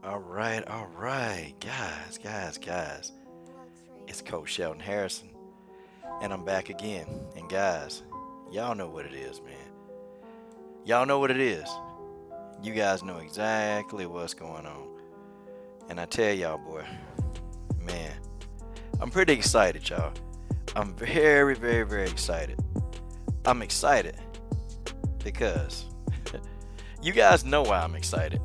All right, guys. It's Coach Sheldon Harrison, and I'm back again. And guys, y'all know what it is, man. Y'all know what it is. You guys know exactly what's going on. And I tell y'all, boy, man, I'm pretty excited, y'all. I'm very excited. I'm excited because you guys know why I'm excited.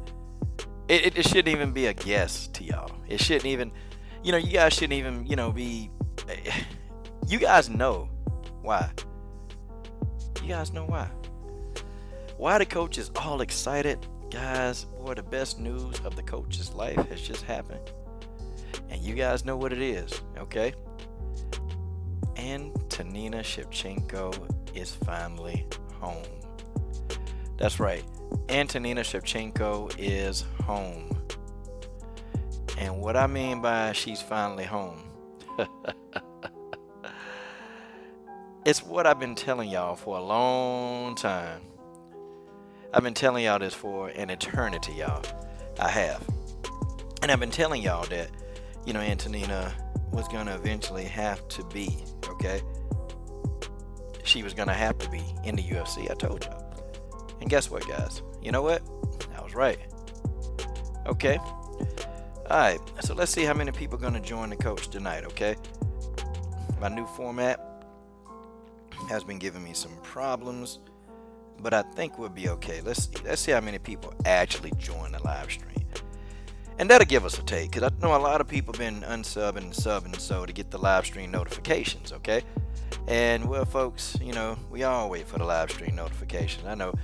It shouldn't even be a guess to y'all. It shouldn't even, you guys shouldn't even, be. You guys know why. You guys know why. Why the coach is all excited, guys? Boy, the best news of the coach's life has just happened. And you guys know what it is, okay? Antonina Shevchenko is finally home. That's right. Antonina Shevchenko is home. And what I mean by she's finally home, it's what I've been telling y'all for a long time. I've been telling y'all this for an eternity, y'all. I have. And I've been telling y'all that, Antonina was going to eventually have to be, okay? She was going to have to be in the UFC, I told y'all. And guess what, guys? You know what? I was right. Okay. Alright, so let's see how many people are going to join the coach tonight, okay? My new format has been giving me some problems, but I think we'll be okay. Let's see how many people actually join the live stream. And that'll give us a take, because I know a lot of people been unsubbing and subbing so to get the live stream notifications, okay? And, well, folks, we all wait for the live stream notifications. I know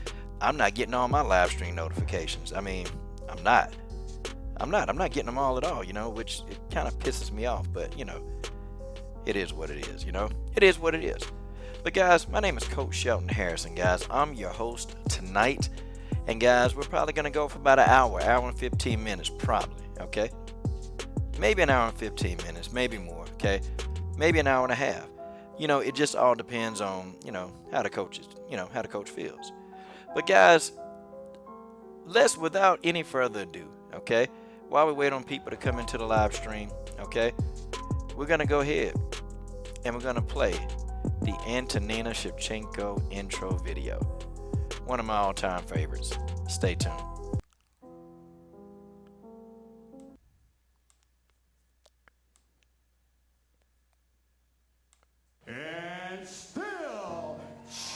I'm not getting all my live stream notifications. I mean, I'm not getting them all at all, which it kind of pisses me off, but, it is what it is, It is what it is. But, guys, my name is Coach Sheldon Harrison, guys. I'm your host tonight. And, guys, we're probably going to go for about an hour and 15 minutes, probably, okay? Maybe an hour and 15 minutes, maybe more, okay? Maybe an hour and a half. It just all depends on, how the coach feels. But, guys, without any further ado, okay? While we wait on people to come into the live stream, okay? We're going to go ahead and we're going to play the Antonina Shevchenko intro video. One of my all-time favorites. Stay tuned. And still,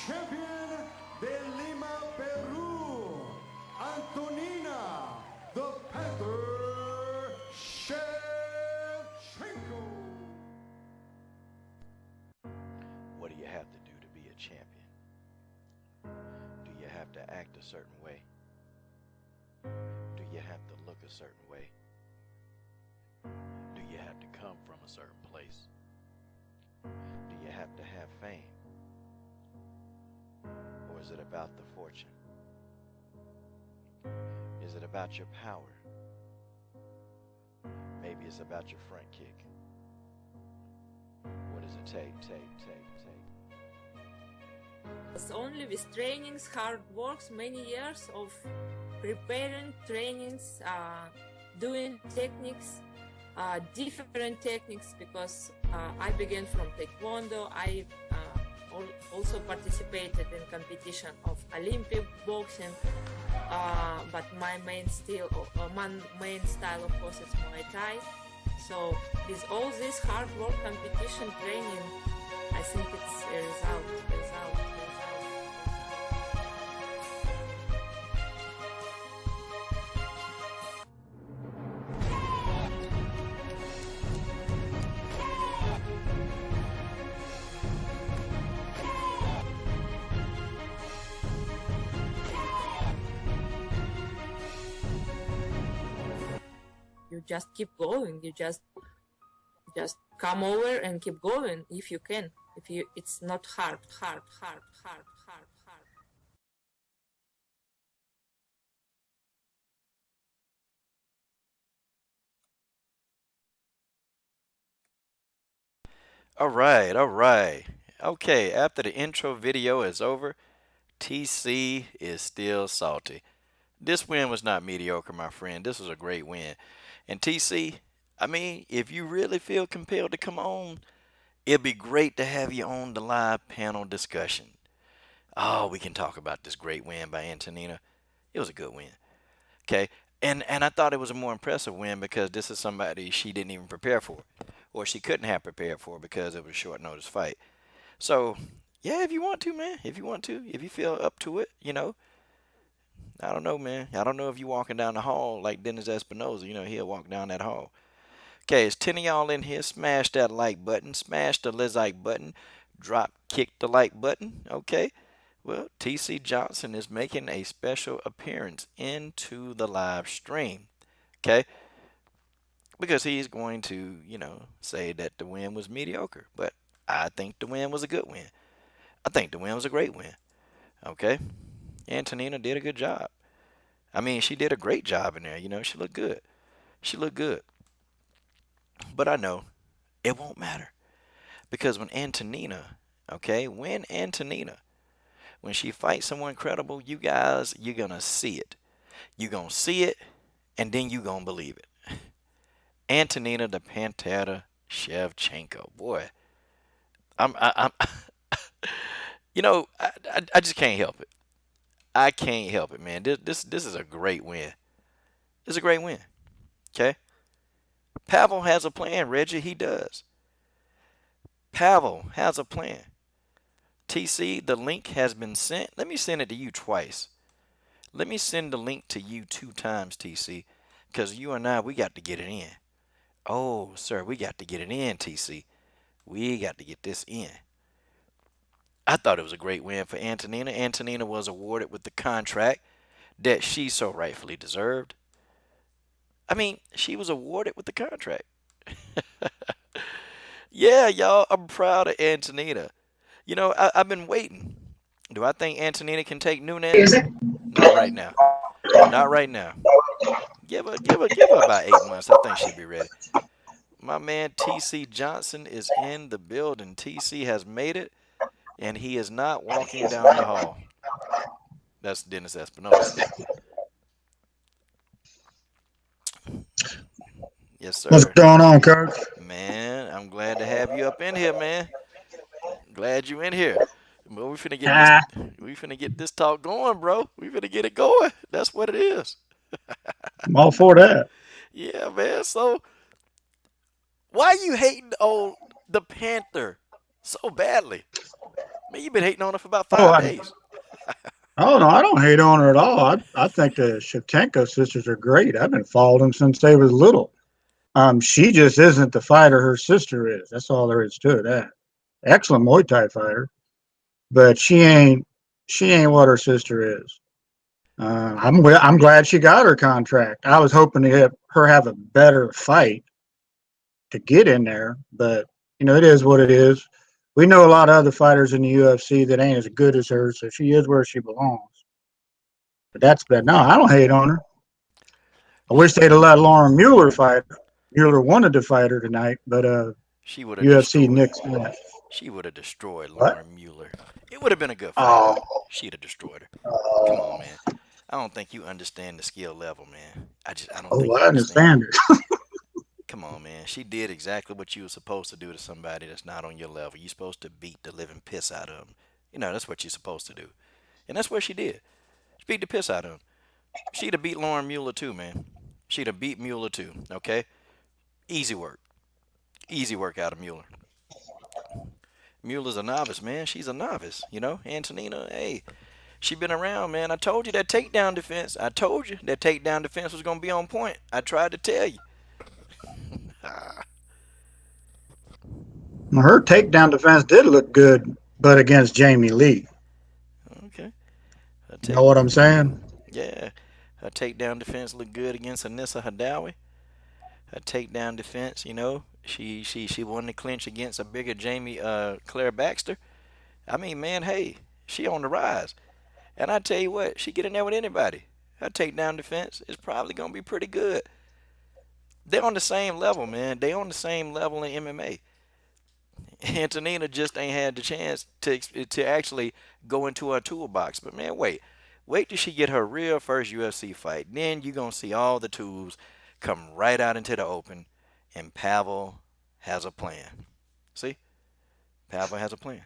champion de Lima, Peru, Antonina, the Panther, Shevchenko. What do you have to do to be a champion? Do you have to act a certain way? Do you have to look a certain way? Do you have to come from a certain place? Do you have to have fame? Or is it about the fortune? Is it about your power? Maybe it's about your front kick. What does it take? It's only with trainings, hard works, many years of preparing trainings, doing techniques, different techniques, because I began from Taekwondo. I also participated in competition of Olympic boxing, but my main style, of course, is Muay Thai. So with all this hard work, competition training, I think it's a result. You just keep going. You just come over and keep going if you can. It's not hard. All right. Okay, after the intro video is over, TC is still salty. This win was not mediocre, my friend. This was a great win. And TC, I mean, if you really feel compelled to come on, it'd be great to have you on the live panel discussion. Oh, we can talk about this great win by Antonina. It was a good win. Okay. And I thought it was a more impressive win because this is somebody she didn't even prepare for. Or she couldn't have prepared for because it was a short notice fight. So yeah, if you want to, man. If you want to, if you feel up to it, I don't know, man. I don't know if you walking down the hall like Dennis Espinoza. He'll walk down that hall. Okay, it's 10 of y'all in here. Smash that like button. Smash the like button. Drop kick the like button. Okay. Well, TC Johnson is making a special appearance into the live stream. Okay. Because he's going to, say that the win was mediocre. But I think the win was a good win. I think the win was a great win. Okay. Antonina did a good job. I mean, she did a great job in there. She looked good. She looked good. But I know it won't matter. Because when Antonina, when she fights someone credible, you guys, you're going to see it. You're going to see it, and then you're going to believe it. Antonina the Pantera Shevchenko. Boy, I'm I just can't help it. I can't help it, man. This is a great win. It's a great win. Okay? Pavel has a plan, Reggie. He does. Pavel has a plan. TC, the link has been sent. Let me send it to you twice. Let me send the link to you 2 times, TC, because you and I, we got to get it in. Oh, sir, we got to get it in, TC. We got to get this in. I thought it was a great win for Antonina. Antonina was awarded with the contract that she so rightfully deserved. I mean, she was awarded with the contract. Yeah, y'all, I'm proud of Antonina. I've been waiting. Do I think Antonina can take Nunez? Not right now. Not right now. Give her about 8 months. I think she'll be ready. My man TC Johnson is in the building. TC has made it, and he is not walking down the hall. That's Dennis Espinoza. Yes, What's sir. going on, Coach? Man, I'm glad to have you up in here, man. Glad you in here. But Ah, we finna get this talk going, bro. We finna get it going. That's what it is. I'm all for that. Yeah, man. So why you hating on the Panther so badly? Man, you've been hating on her for about Oh, five days. oh no, I don't hate on her at all. I think the Shevchenko sisters are great. I've been following them since they was little. She just isn't the fighter her sister is. That's all there is to it. That excellent Muay Thai fighter, but she ain't what her sister is. I'm glad she got her contract. I was hoping to have her have a better fight to get in there, but it is what it is. We know a lot of other fighters in the UFC that ain't as good as her, so she is where she belongs. But that's bad. No, I don't hate on her. I wish they'd have let Lauren Mueller fight her. Mueller wanted to fight her tonight, but She would have UFC destroyed. nixed that. She would have destroyed What? Lauren Mueller. It would have been a good fight, Oh, but she'd have destroyed her. Come on, man. I don't think you understand the skill level, man. I don't think oh, you I understand. understand it. Come on, man. She did exactly what you were supposed to do to somebody that's not on your level. You're supposed to beat the living piss out of them. That's what you're supposed to do. And that's what she did. She beat the piss out of him. She'd have beat Lauren Mueller too, man. She'd have beat Mueller too, okay? Easy work. Easy work out of Mueller. Mueller's a novice, man. She's a novice, Antonina, hey, she been around, man. I told you that takedown defense. I told you that takedown defense was going to be on point. I tried to tell you. Her takedown defense did look good, but against Jamie Lee. Okay. Her You know take, what I'm saying? yeah. Her takedown defense looked good against Anissa Hadawi. Her takedown defense, she won the clinch against a bigger Jamie Claire Baxter. I mean, man, hey, she on the rise. And I tell you what, she get in there with anybody. Her takedown defense is probably gonna be pretty good. They're on the same level, man. They on the same level in MMA. Antonina just ain't had the chance to actually go into her toolbox. But man, wait, Wait till she get her real first UFC fight. Then you gonna see all the tools come right out into the open, and Pavel has a plan. See, Pavel has a plan.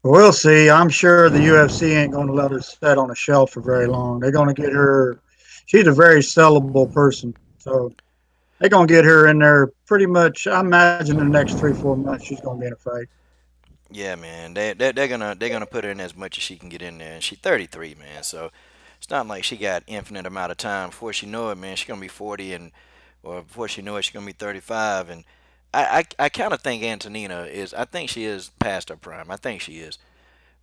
We'll see. I'm sure the UFC ain't going to let her sit on a shelf for very long. They're going to get her. She's a very sellable person, so they're going to get her in there pretty much. I imagine in the next 3 4 months she's going to be in a fight. Yeah, man. They're gonna put her in as much as she can get in there. And she's 33, man. So it's not like she got infinite amount of time. Before she know it, man, she's gonna be 40, and or before she know it, she's gonna be 35. And I kind of think Antonina is. I think she is past her prime. I think she is,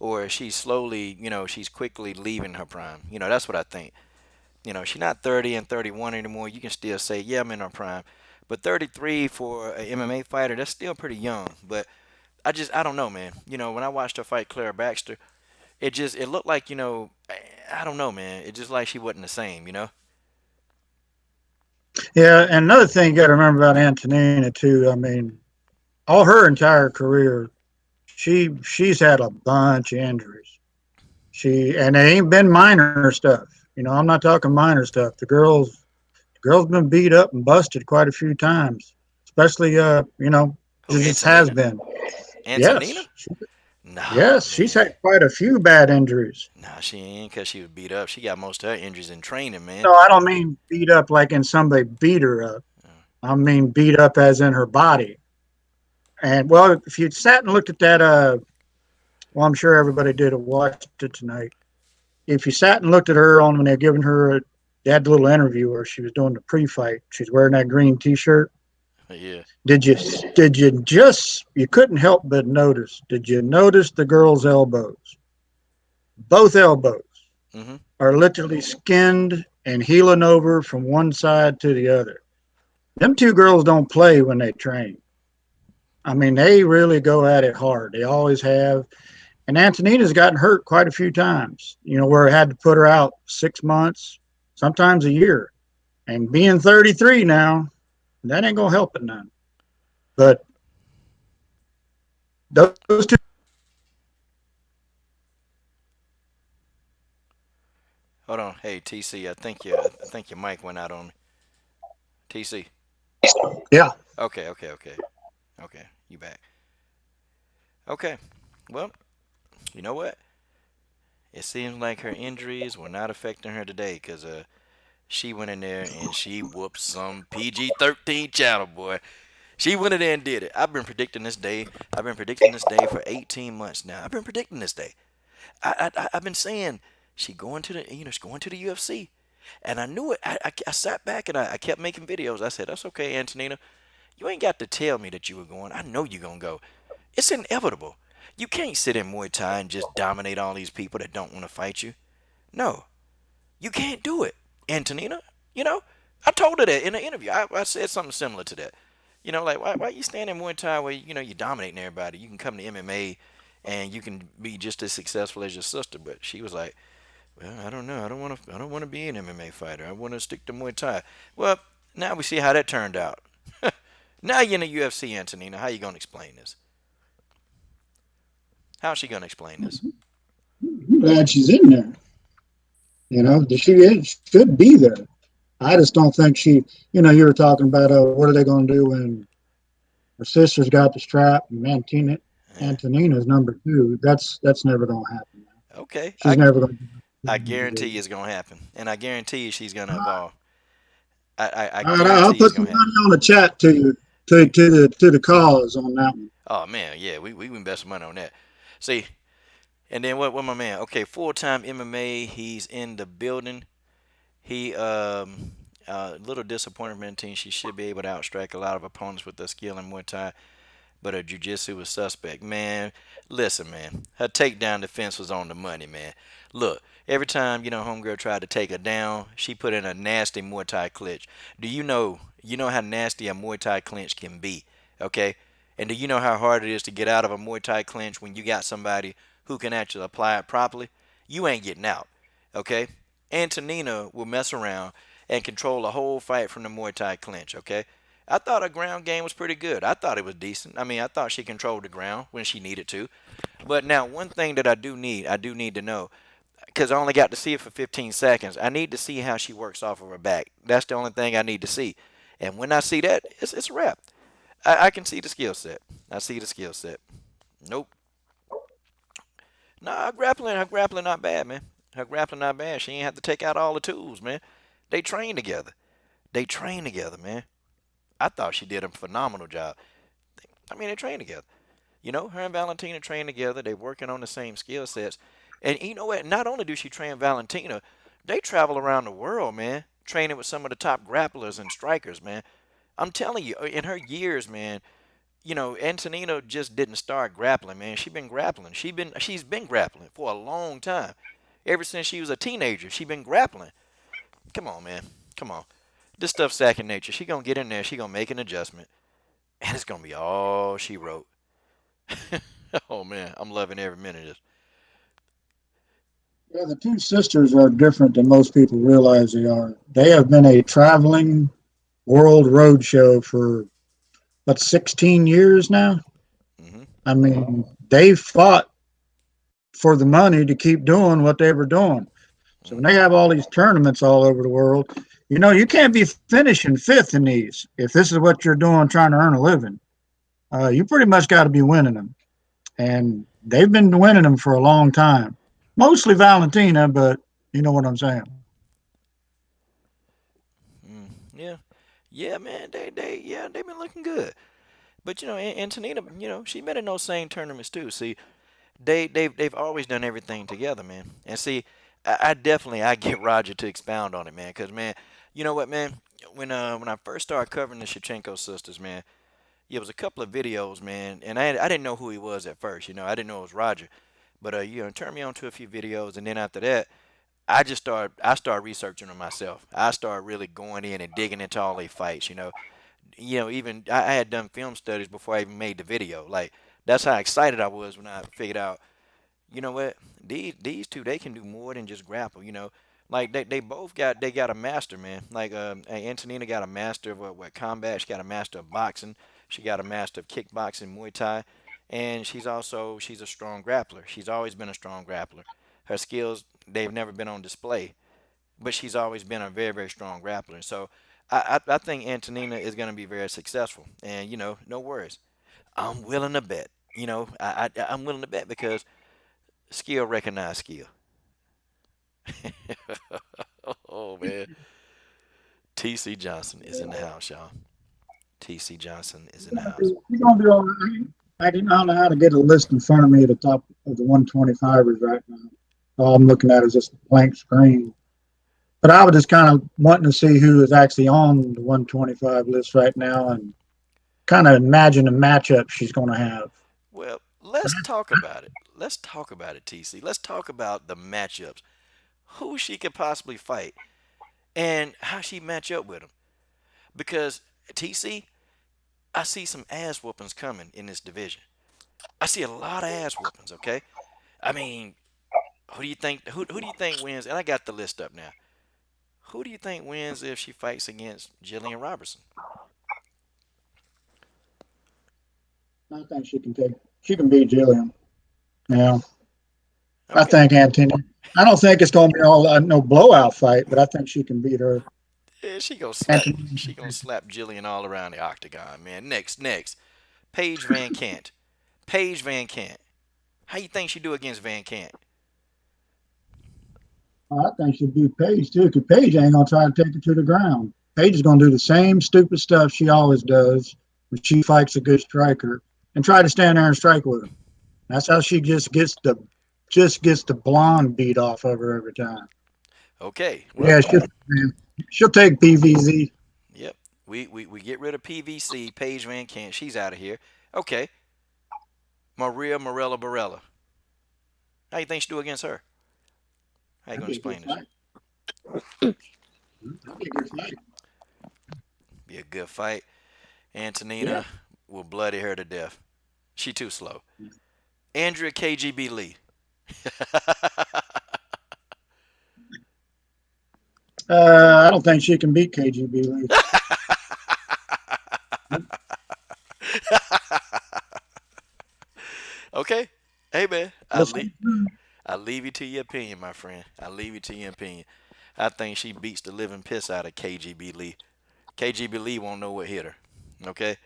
or she's slowly, she's quickly leaving her prime. That's what I think. She's not 30 and 31 anymore. You can still say, yeah, I'm in her prime. But 33 for an MMA fighter, that's still pretty young. But I don't know, man. When I watched her fight Clara Baxter, it looked like, I don't know, man. It just like she wasn't the same. Yeah, and another thing you got to remember about Antonina too. I mean, all her entire career, she's had a bunch of injuries. And they ain't been minor stuff. I'm not talking minor stuff. The girl's been beat up and busted quite a few times, especially Who, just has Antonina? been. Antonina? Yes, Nah, yes, she's man. had quite a few bad injuries. Nah, she ain't because she was beat up. She got most of her injuries in training, man. No, I don't mean beat up like in somebody beat her up. I mean beat up as in her body. And well, if you sat and looked at that, well, I'm sure everybody did watched it tonight. If you sat and looked at her on when they're giving her, they had a little interview where she was doing the pre-fight. She's wearing that green T-shirt. Yeah. Did you you couldn't help but notice? Did you notice the girl's elbows? Both elbows Mm-hmm. are literally skinned and healing over from one side to the other. Them two girls don't play when they train. I mean, they really go at it hard. They always have. And Antonina's gotten hurt quite a few times, where it had to put her out 6 months, sometimes a year. And being 33 now, that ain't going to help it none. But those two. Hold on. Hey, TC, I think your mic went out on me. TC. Yeah. Okay, okay, okay. Okay, you back. Okay. Well, you know what? It seems like her injuries were not affecting her today because she went in there and she whooped some PG-13 channel, boy. She went in there and did it. I've been predicting this day. I've been predicting this day for 18 months now. I've been predicting this day. I've been saying she going to she's going to the UFC, and I knew it. I sat back and I kept making videos. I said, "That's okay, Antonina. You ain't got to tell me that you were going. I know you're gonna go. It's inevitable. You can't sit in Muay Thai and just dominate all these people that don't want to fight you. No, you can't do it, Antonina. You know, I told her that in an interview. I said something similar to that. Like why you stand in Muay Thai where you're dominating everybody? You can come to MMA and you can be just as successful as your sister. But she was like, well, I don't know. I don't want to be an MMA fighter. I want to stick to Muay Thai. Well, now we see how that turned out. Now you're in the UFC, Antonina. How you gonna explain this? How's she gonna explain this? I'm glad she's in there. She should be there. I just don't think you were talking about what are they going to do when her sister's got the strap and Yeah. Antonina's number 2. That's never going to happen. Okay. She's I never going I to guarantee do it's gonna happen, and I guarantee you she's gonna that. evolve. I All right, I'll guarantee you it's put some gonna money happen. on the chat to you, to the cause on that one. Oh man, yeah, we invest money on that. See, and then what my man? Okay, full time MMA. He's in the building. He little disappointment team. She should be able to outstrike a lot of opponents with their skill in Muay Thai, but her jiu-jitsu was suspect. Man, listen, man. Her takedown defense was on the money, man. Look, every time, homegirl tried to take her down, she put in a nasty Muay Thai clinch. Do you know how nasty a Muay Thai clinch can be, okay? And do you know how hard it is to get out of a Muay Thai clinch when you got somebody who can actually apply it properly? You ain't getting out, okay? Antonina will mess around and control the whole fight from the Muay Thai clinch, okay? I thought her ground game was pretty good. I thought it was decent. I mean, I thought she controlled the ground when she needed to. But now, one thing that I do need to know, because I only got to see it for 15 seconds. I need to see how she works off of her back. That's the only thing I need to see. And when I see that, it's a wrap. I can see the skill set. I see the skill set. Nope. Nah, her grappling not bad, man. Her grappling not bad. She ain't have to take out all the tools, man. They train together. They train together, man. I thought she did a phenomenal job. I mean, they train together. You know, her and Valentina train together. They working on the same skill sets. And you know what? Not only do she train Valentina, they travel around the world, man, training with some of the top grapplers and strikers, man. I'm telling you, in her years, man, you know, Antonina just didn't start grappling, man. She been grappling. She's been grappling for a long time. Ever since she was a teenager, she been grappling. Come on, man. Come on. This stuff's second nature. She gonna get in there. She gonna make an adjustment, and it's gonna be all she wrote. Oh man, I'm loving every minute of this. Yeah, the two sisters are different than most people realize they are. They have been a traveling world road show for what 16 years now. Hmm. I mean, they fought for the money to keep doing what they were doing. So when they Hmm. have all these tournaments all over the world, you know, you can't be finishing fifth in these if this is what you're doing trying to earn a living. You pretty much got to be winning them. And they've been winning them for a long time. Mostly Valentina, but you know what I'm saying. Mm, yeah, yeah, man. Yeah, they been looking good. But you know, Antonina, you know, she been in those same tournaments too. See, they've always done everything together, man. And see, I definitely I get Roger to expound on it, man. Cause man, you know what, man? When I first started covering the Shevchenko sisters, man, yeah, it was a couple of videos, man, and I didn't know who he was at first. You know, I didn't know it was Roger. But you know, turned me on to a few videos, and then after that, I started researching them myself. I started really going in and digging into all their fights. You know, even I had done film studies before I even made the video. Like that's how excited I was when I figured out, you know what, these two they can do more than just grapple. You know, like they both got a master, man. Like Antonina got a master of what combat. She got a master of boxing. She got a master of kickboxing, Muay Thai, and she's a strong grappler. She's always been a strong grappler. Her skills they've never been on display, but she's always been a very strong grappler. So I think Antonina is going to be very successful. And you know, no worries. I'm willing to bet. You know, I'm willing to bet because skill recognize skill. Oh man, TC Johnson is in the house, y'all. TC Johnson is in the house. You're going to be all right. I don't know how to get a list in front of me at the top of the 125ers right now. All I'm looking at is just a blank screen. But I was just kind of wanting to see who is actually on the 125 list right now and kind of imagine the matchup she's going to have. Well, let's talk about it. Let's talk about it, TC. Let's talk about the matchups. Who she could possibly fight and how she match up with them. Because TC, I see some ass whoopings coming in this division. I see a lot of ass whoopings. Okay, I mean, who do you think? Who do you think wins? And I got the list up now. Who do you think wins if she fights against Jillian Robertson? I think she can beat Jillian. Yeah. I Okay, think Antonina. I don't think it's going to be all no blowout fight, but I think she can beat her. yeah, Antonina. she gonna slap Jillian all around the octagon, man. Next, Paige Van Cant. Paige Van Cant. How you think she do against Van Cant? I think she'll beat Paige too, because Paige ain't going to try to take her to the ground. Paige is going to do the same stupid stuff she always does when she fights a good striker and try to stand there and strike with him. That's how she just gets the blonde beat off of her every time. Okay, well, Yeah, she'll take PVZ. yep. We get rid of PVC. Paige Van Cant. She's out of here. Okay, Maria Morella Barella. How you think she do against her? How you That'd gonna be a good explain this? fight. That'd be a good fight. Be a good fight. Yeah. Antonina will bloody her to death. She too slow. Andrea KGB Lee. I don't think she can beat KGB Lee. Okay. Hey, Hey man, Listen, I leave you to your opinion, my friend. I leave you to your opinion. I think she beats the living piss out of KGB Lee. KGB Lee won't know what hit her. Okay?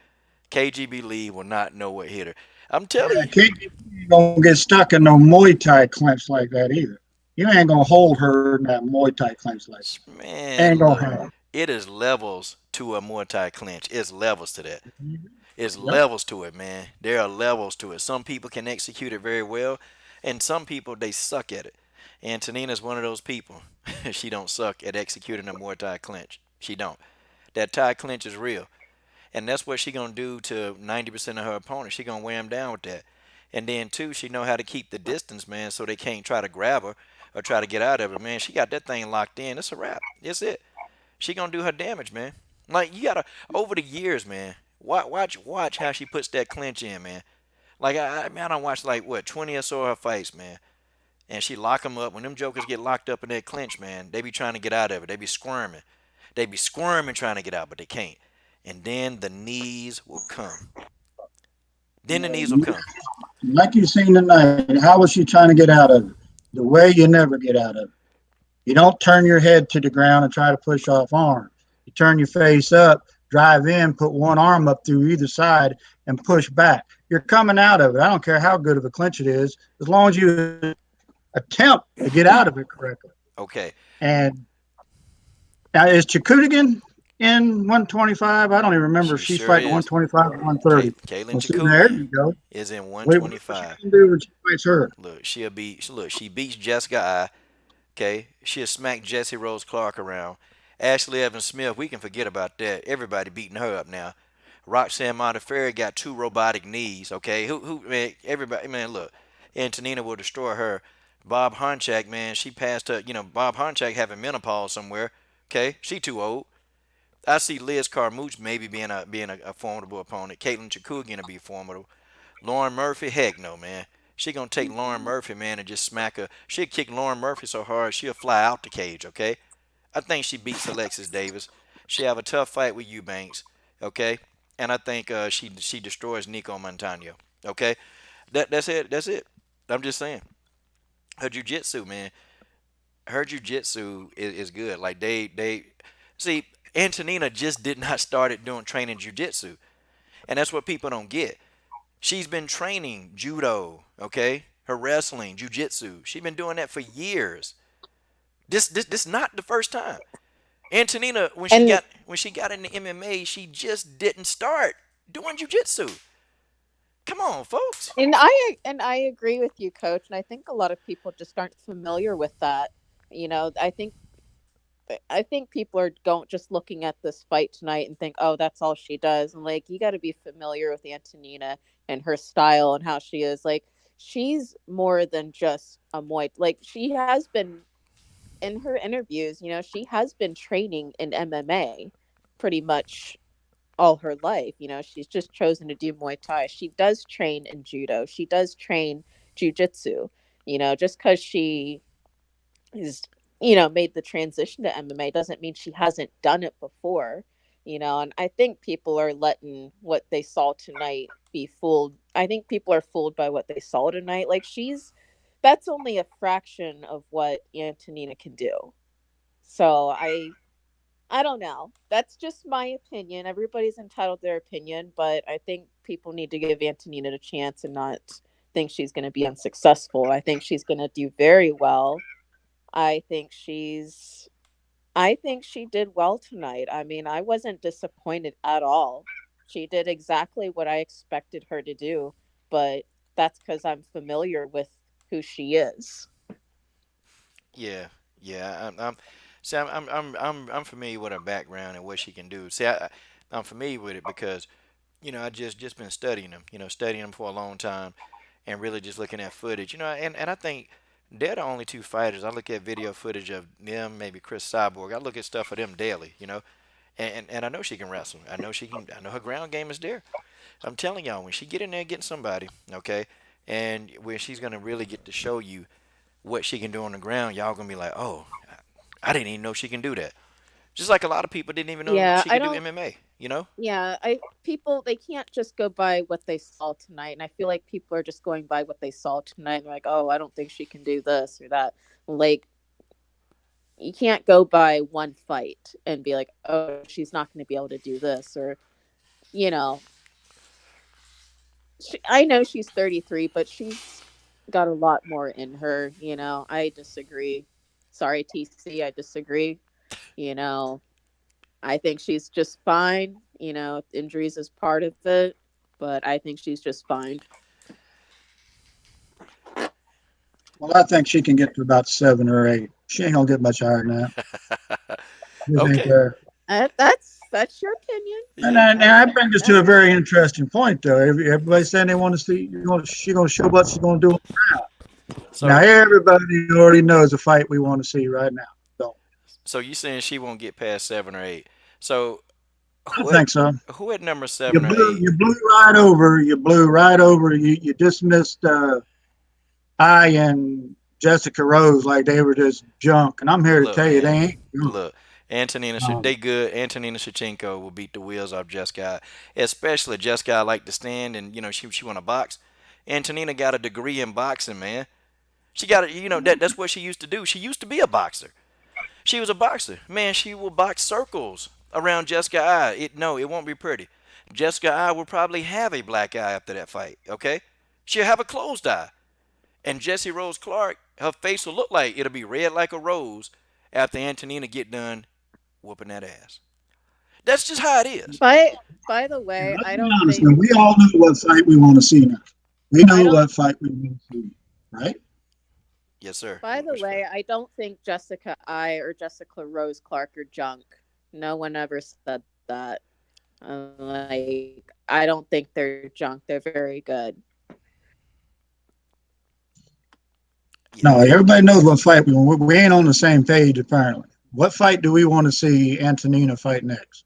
KGB Lee will not know what hit her. I'm telling yeah, you, Kate ain't gonna get stuck in no Muay Thai clinch like that either. You ain't gonna hold her in that Muay Thai clinch like that. Ain't man, gonna look, happen. it is levels to a Muay Thai clinch. It's levels to that. It's Yep. levels to it, man. There are levels to it. Some people can execute it very well, and some people they suck at it. Antonina's one of those people. She don't suck at executing a Muay Thai clinch. She don't. That Thai clinch is real, and that's what she gonna do to 90% of her opponents. She gonna wear them down with that. And then two, she know how to keep the distance, man, so they can't try to grab her or try to get out of it, man. She got that thing locked in. It's a wrap. It's it. She gonna do her damage, man. Like you gotta over the years, man. Watch how she puts that clinch in, man. Like I don't watch like what 20 or so of her fights, man. And she lock them up. When them jokers get locked up in that clinch, man, they be trying to get out of it. They be squirming. They be squirming trying to get out, but they can't. And then the knees will come. Then the knees will come. Like you seen tonight, how was she trying to get out of it? The way you never get out of it. You don't turn your head to the ground and try to push off arms. You turn your face up, drive in, put one arm up through either side, and push back. You're coming out of it. I don't care how good of a clinch it is, as long as you attempt to get out of it correctly. Okay. And now is Chakutigan in 125? I don't even remember if She she's sure fighting is. 125 or 130. Caitlin Well, see, there Chakougian you go. is in Wait, what's she 125. gonna do when she fights her? Look, she beats Jessica I. Okay, she'll smack Jesse Rose Clark around. Ashley Evans Smith, we can forget about that. Everybody beating her up now. Roxanne Modafferi got two robotic knees. Okay, man, everybody, man, look, Antonina will destroy her. Bob Honchak, man, she passed her. Bob Honchak having menopause somewhere. Okay, she too old. I see Liz Carmouche maybe being a formidable opponent. Caitlin Chakougian to be formidable. Lauren Murphy, heck no, man. She gonna take Lauren Murphy, man, and just smack her. She'll kick Lauren Murphy so hard she'll fly out the cage. Okay, I think she beats Alexis Davis. She have a tough fight with Eubanks. Okay, and I think she destroys Nico Montano. Okay, that's it. That's it. I'm just saying. Her jujitsu, man. Her jujitsu is good. Like they see Antonina just did not started doing training jujitsu, and that's what people don't get. She's been training judo, okay? Her wrestling, jujitsu. She's been doing that for years. This not the first time. Antonina, And when she got into MMA, she just didn't start doing jujitsu. Come on, folks. and I agree with you, coach, and I think a lot of people just aren't familiar with that. You know, I think people are going just looking at this fight tonight and think, "Oh, that's all she does." And like you got to be familiar with Antonina and her style and how she is. Like she's more than just a Muay. Like she has been in her interviews, she has been training in MMA pretty much all her life. She's just chosen to do Muay Thai. She does train in judo. She does train jujitsu. Just because she is, made the transition to MMA doesn't mean she hasn't done it before. And I think people are letting what they saw tonight be fooled. I think people are fooled by what they saw tonight. Like that's only a fraction of what Antonina can do. So I don't know. That's just my opinion. Everybody's entitled to their opinion, but I think people need to give Antonina a chance and not think she's going to be unsuccessful. I think she's going to do very well. I think she's I think she did well tonight. I mean, I wasn't disappointed at all. She did exactly what I expected her to do, but that's cuz I'm familiar with who she is. Yeah, yeah. See, I'm familiar with her background and what she can do. See, I'm familiar with it because I just been studying them. Studying them for a long time, and really just looking at footage. And I think they're the only two fighters. I look at video footage of them, maybe Chris Cyborg. I look at stuff of them daily. And I know she can wrestle. I know she can. I know her ground game is there. I'm telling y'all, when she get in there getting somebody, okay, and where she's gonna really get to show you what she can do on the ground, y'all gonna be like, oh, I didn't even know she can do that. Just like a lot of people didn't even know Yeah, she I could do don't. MMA. You know? Yeah, I people they can't just go by what they saw tonight, and I feel like people are just going by what they saw tonight. And they're like, oh, I don't think she can do this or that. Like you can't go by one fight and be like, oh, she's not going to be able to do this or you know. I know she's 33, but she's got a lot more in her. I disagree. Sorry, TC, I disagree. You know, I think she's just fine. Injuries is part of it, but I think she's just fine. Well, I think she can get to about 7 or 8. She ain't gonna get much higher than that. This ain't Okay. there. That's your opinion. And Yeah. then, now I bring this to a very interesting point, though. Everybody's saying they want to see she gonna show what she's gonna do. Now So everybody already knows the fight we want to see right now. So so you saying she won't get past 7 or 8? So I who at think so. who at number You seven or blew eight? you blew right over. You blew right over. You dismissed I and Jessica Rose like they were just junk. And I'm here to Look, tell you they man. ain't junk. Look, Antonina should Um, they good. Antonina Shevchenko will beat the wheels off Jessica, especially Jessica like to stand and she want to box. Antonina got a degree in boxing, man. She got that's what she used to do. She used to be a boxer. She was a boxer, man. She will box circles around Jessica I. It won't be pretty. Jessica I will probably have a black eye after that fight. Okay, she'll have a closed eye. And Jessie Rose Clark, her face will look like it'll be red like a rose after Antonina get done whooping that ass. That's just how it is. By the yeah, way, let's I be don't honest. think Now, we all know what fight we want to see now. We I know don't what fight we want to see, right? Yes, sir. by the Which fight? way, I don't think Jessica I or Jessica Rose Clark are junk. No one ever said that. I don't think they're junk. They're very good. Yeah. No, everybody knows what fight we want. We ain't on the same page apparently. What fight do we want to see Antonina fight next?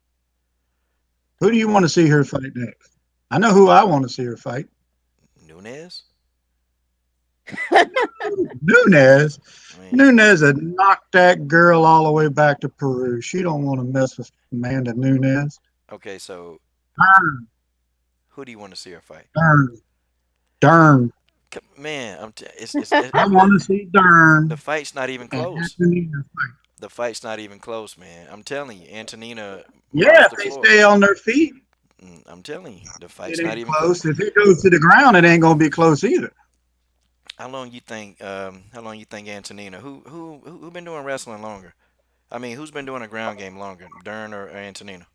Who do you want to see her fight next? I know who I want to see her fight. Nunez. Nunez. Man. Nunez had knocked that girl all the way back to Peru. She don't want to mess with Amanda Nunez. Okay, so Darn, who do you want to see her fight? darn, darn. Man, I want to see the Darn fight's not even and close. Antonina fight. The fight's not even close, man. I'm telling you, Antonina Yeah, mops if the they floor. stay on their feet, I'm telling you, the it fight's not ain't even close. close. If it goes to the ground, it ain't gonna be close either. How long you think? How long you think Antonina? Who been doing wrestling longer? I mean, who's been doing a ground game longer, Dern or Antonina?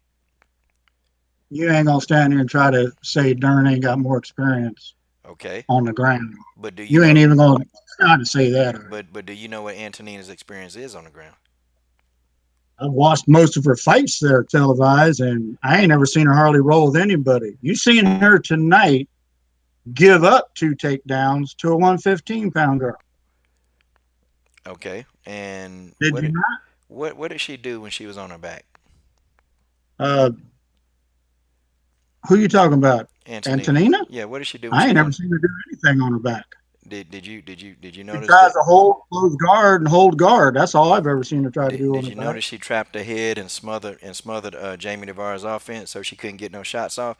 You ain't gonna stand there and try to say Dern ain't got more experience Okay, on the ground. but do you You ain't know? even gonna try to say that already. But do you know what Antonina's experience is on the ground? I've watched most of her fights that are televised, and I ain't never seen her hardly roll with anybody. You seen her tonight give up 2 takedowns to a 115-pound girl. Okay, and Did you not? what did she do when she was on her back? Uh, who you talking about? Antonina. Antonina? Yeah, what did she do when I she ain't was never on? seen her do anything on her back. Did you She notice tries that? to hold, close guard, and hold guard. That's all I've ever seen her try to do Did on her you back. notice she trapped her head and smothered Jamie Navarre's offense so she couldn't get no shots off?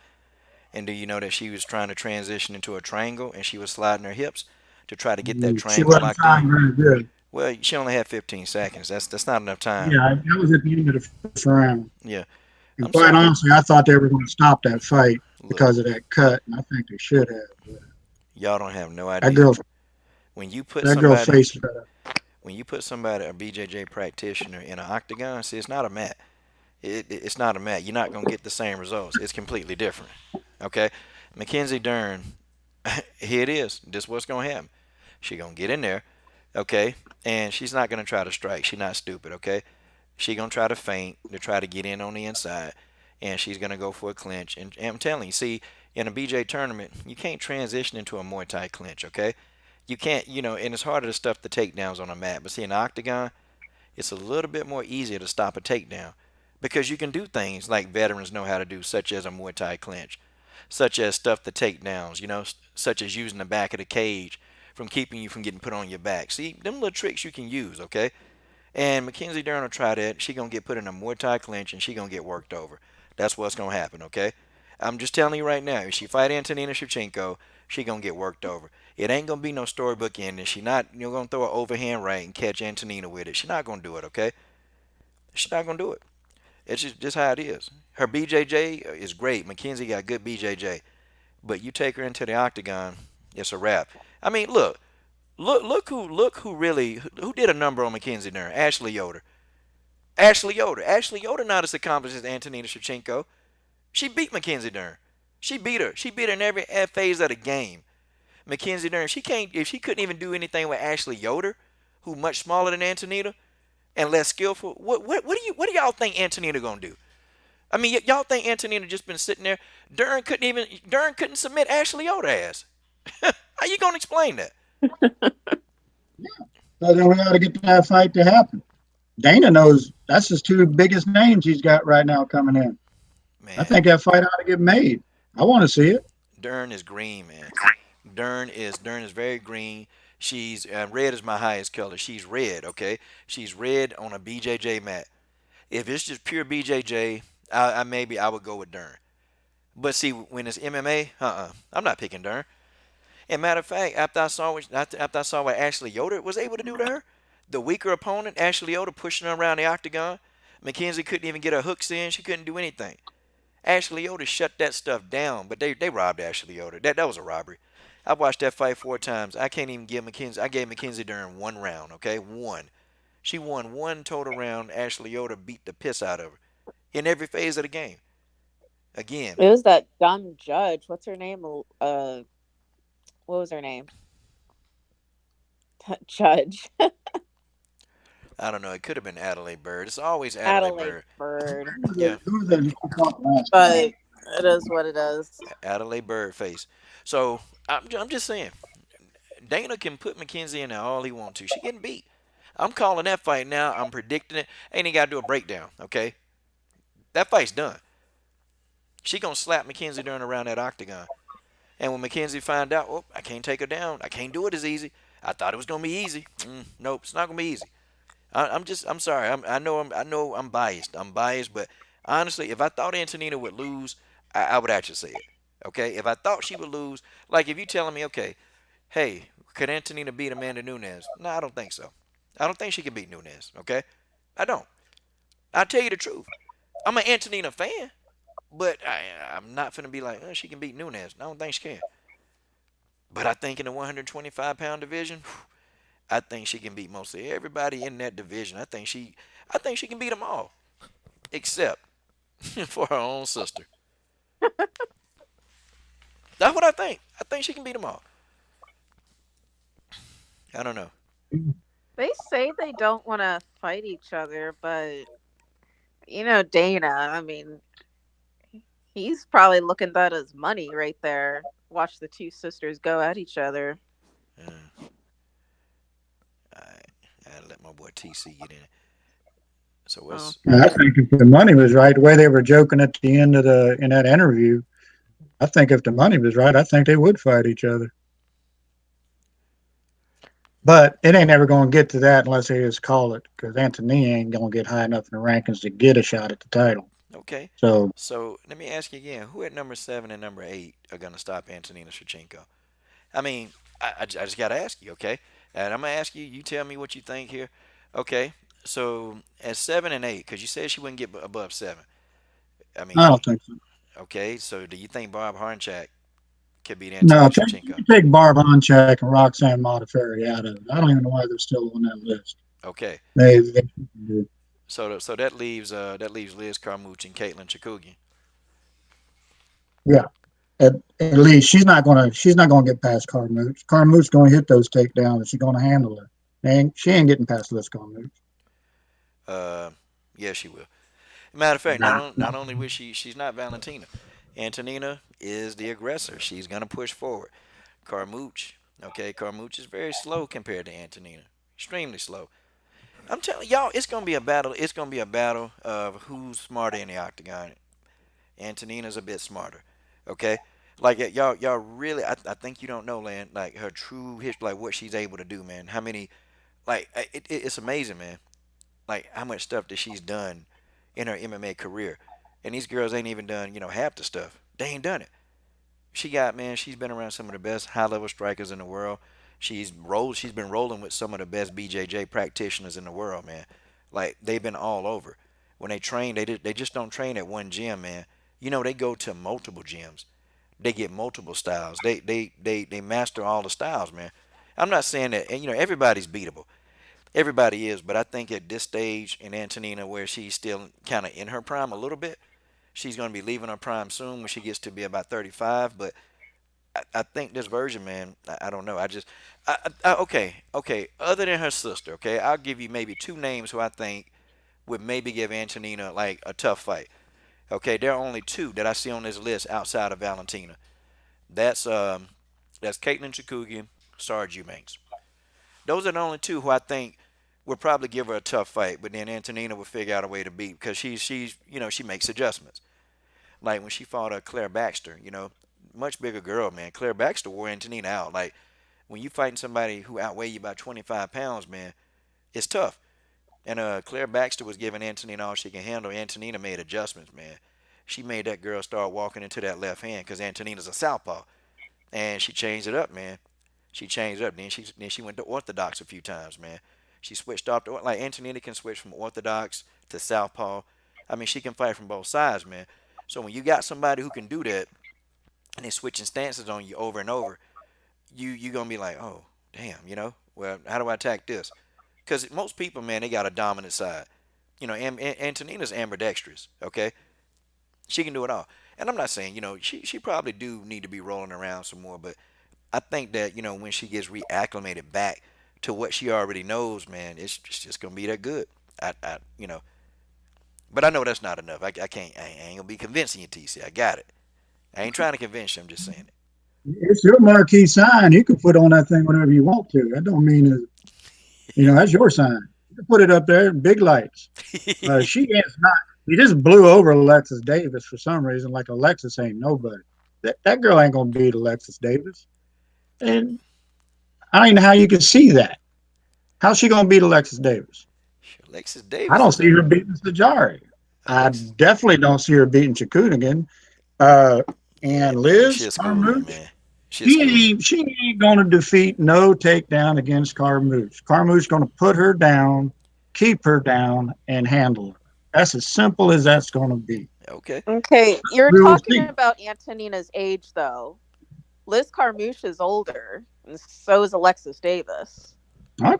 And do you know that she was trying to transition into a triangle and she was sliding her hips to try to get that She triangle wasn't locked in? trying very good. Well, she only had 15 seconds. That's not enough time. Yeah, that was at the end of the first round. Yeah, And I'm quite sorry. honestly, I thought they were going to stop that fight Look, because of that cut, and I think they should have. y'all don't have no That idea. girl, When you put that girl somebody, face cut. a BJJ practitioner in an octagon, see, it's not a mat. It's not a mat. You're not gonna get the same results. It's completely different. Okay, Mackenzie Dern, here it is. This what's gonna happen. She gonna get in there, okay, and she's not gonna try to strike. She's not stupid, okay. She gonna try to feint to try to get in on the inside, and she's gonna go for a clinch. And I'm telling you, see, in a BJ tournament, you can't transition into a Muay Thai clinch, okay. You can't, and it's harder to stuff the takedowns on a mat. But see, in the octagon, it's a little bit more easier to stop a takedown because you can do things like veterans know how to do, such as a Muay Thai clinch, such as stuff the takedowns, such as using the back of the cage from keeping you from getting put on your back. See, them little tricks you can use, okay? And Mackenzie Dern will try that. She gonna get put in a Muay Thai clinch and she gonna get worked over. That's what's gonna happen. Okay. I'm just telling you right now. If she fight Antonina Shevchenko, she gonna get worked over. It ain't gonna be no storybook ending. She not gonna throw an overhand right and catch Antonina with it. She not gonna do it. Okay. She's not gonna do it. It's just how it is. Her BJJ is great. Mackenzie got good BJJ, but you take her into the octagon, it's a wrap. I mean, look who really who did a number on Mackenzie Dern. Ashley Yoder. Ashley Yoder not as accomplished as Antonina Shevchenko. She beat Mackenzie Dern. She beat her. She beat her in every phase of the game. Mackenzie Dern. If she couldn't even do anything with Ashley Yoder, who much smaller than Antonina and less skillful. What do y'all think Antonina gonna do? I mean, y'all think Antonina just been sitting there? Dern couldn't submit Ashley Yoder ass. How you gonna explain that, So then we got to get that fight to happen. Dana knows that's his two biggest names he's got right now coming in. I man? think that fight ought to get made. I want to see it. Dern is green, man. Dern is very green. She's red is my highest color. She's red, okay. She's red on a BJJ mat. If it's just pure BJJ, I maybe I would go with Dern. But see, when it's MMA, I'm not picking Dern. And matter of fact, after I saw what Ashley Yoder was able to do to her, the weaker opponent, Ashley Yoder pushing her around the octagon, Mackenzie couldn't even get her hooks in. She couldn't do anything. Ashley Yoder shut that stuff down, but they robbed Ashley Yoder. That was a robbery. I watched that fight 4 times. I can't even give Mackenzie. I gave Mackenzie Dern 1 round. Okay, one. She won one total round. Ashley Yoder beat the piss out of her in every phase of the game. Again, It was that dumb judge. What's her name? What was her name? Judge I don't know. It could have been Adelaide Bird. It's always Adelaide Adelaide Bird. Bird. Yeah, Who was that she fought last But time? it is what it is. Adelaide Bird face. So I'm just saying, Dana can put Mackenzie in there all he wants to. She getting beat. I'm calling that fight now. I'm predicting it. Ain't even got to do a breakdown. Okay, that fight's done. She gonna slap Mackenzie Dern around that octagon. And when Mackenzie find out, oh, I can't take her down. I can't do it as easy. I thought it was gonna be easy. Nope, it's not gonna be easy. I'm sorry. I know I'm biased. I'm biased, but honestly, if I thought Antonina would lose, I would actually say it. Okay, if I thought she would lose, like if you telling me, okay, hey, could Antonina beat Amanda Nunes? No, I don't think so. I don't think she can beat Nunes. Okay, I don't. I'll tell you the truth. I'm an Antonina fan, but I'm not finna be like, oh, she can beat Nunes. I don't think she can. But I think in the 125-pound division, I think she can beat mostly everybody in that division. I think she can beat them all, except for her own sister. That's what I think. I think she can beat them all. I don't know. They say they don't want to fight each other, but Dana. I mean, he's probably looking at that as money right there. Watch the two sisters go at each other. Uh, I let my boy TC get in it. So Oh, what's I think if the money was right, the way they were joking at the end of the in that interview, I think if the money was right, I think they would fight each other. But it ain't ever going to get to that unless they just call it, because Anthony ain't going to get high enough in the rankings to get a shot at the title. okay? So So let me ask you again: who at number 7 and number 8 are gonna stop Antonina Shevchenko? I mean, I just gotta ask you, okay? And I'm gonna ask you. You tell me what you think here, okay? So at 7 and 8, because you said she wouldn't get above 7. I I mean, don't think so. okay. So do you think Barb Harnchak could beat No, Antonina you Shevchenko? can take Barb Onchak and Roxanne Modafferi out of it. I don't even know why they're still on that list. Okay. They So that leaves Liz Carmouche and Caitlin Chikugian. yeah. At least she's not gonna get past Carmouche. Carmouche's gonna hit those takedowns and she's gonna handle it. And she ain't getting past Liz Carmouche. Uh, yeah, she will. Matter of fact, Nah, not only will she's not Valentina. Antonina is the aggressor. She's gonna push forward. Carmouche, okay, Carmouche is very slow compared to Antonina. Extremely slow. I'm telling y'all, it's gonna be a battle. It's gonna be a battle of who's smarter in the octagon. Antonina's a bit smarter. Okay, like y'all really. I think you don't know, Lan. Like her true history, like what she's able to do, man. How many? Like it's amazing, man. like how much stuff that she's done in her MMA career. And these girls ain't even done, half the stuff. They ain't done it. She's been around some of the best high level strikers in the world. She's been rolling with some of the best BJJ practitioners in the world, man. Like they've been all over. When they train, they just don't train at one gym, man. They go to multiple gyms. They get multiple styles. They master all the styles, man. I'm not saying that, and everybody's beatable. Everybody is, but I think at this stage in Antonina, where she's still kind of in her prime a little bit, she's going to be leaving her prime soon when she gets to be about 35. But I think this version, man, I don't know. Okay. Other than her sister, okay, I'll give you maybe two names who I think would maybe give Antonina like a tough fight. Okay, there are only two that I see on this list outside of Valentina. That's Caitlin Chikugian, Sarge Eubanks. Those are the only two who I think would probably give her a tough fight, but then Antonina would figure out a way to beat because she makes adjustments. Like when she fought Claire Baxter, much bigger girl, man. Claire Baxter wore Antonina out. Like when you fighting somebody who outweigh you by 25 pounds, man, it's tough. And Claire Baxter was giving Antonina all she can handle. Antonina made adjustments, man. She made that girl start walking into that left hand because Antonina's a southpaw, and she changed it up, man. She changed it up. Then she went to orthodox a few times, man. She switched off to like Antonina can switch from orthodox to southpaw. I mean, she can fight from both sides, man. So when you got somebody who can do that and they're switching stances on you over and over, you gonna be like, oh damn, well, how do I attack this? Because most people, man, they got a dominant side. Antonina's ambidextrous. Okay, she can do it all. And I'm not saying, she probably do need to be rolling around some more, but I think that when she gets reacclimated back to what she already knows, man, it's just gonna be that good. But I know that's not enough. I can't. I ain't gonna be convincing you, TC. I got it. I ain't trying to convince you. I'm just saying It's your marquee sign. You can put on that thing whenever you want to. That don't mean that's your sign. You can put it up there, big lights. it. She is not. He just blew over Alexis Davis for some reason. Like Alexis ain't nobody. That girl ain't gonna beat Alexis Davis. And I don't even know how you can see that. How's she gonna beat Alexis Davis? Alexis I Davis don't is see a her beating Sajari. I Alexis. definitely don't see her beating Chakunigan. Uh, Yeah, and man. Liz She'll school you, Carmouche, man. She'll school you. she ain't gonna defeat no takedown against Carmouche. Carmouche gonna put her down, keep her down, and handle her. That's as simple as that's gonna be. Okay. Okay, you're We'll talking see. about Antonina's age, though. Liz Carmouche is older, and so is Alexis Davis.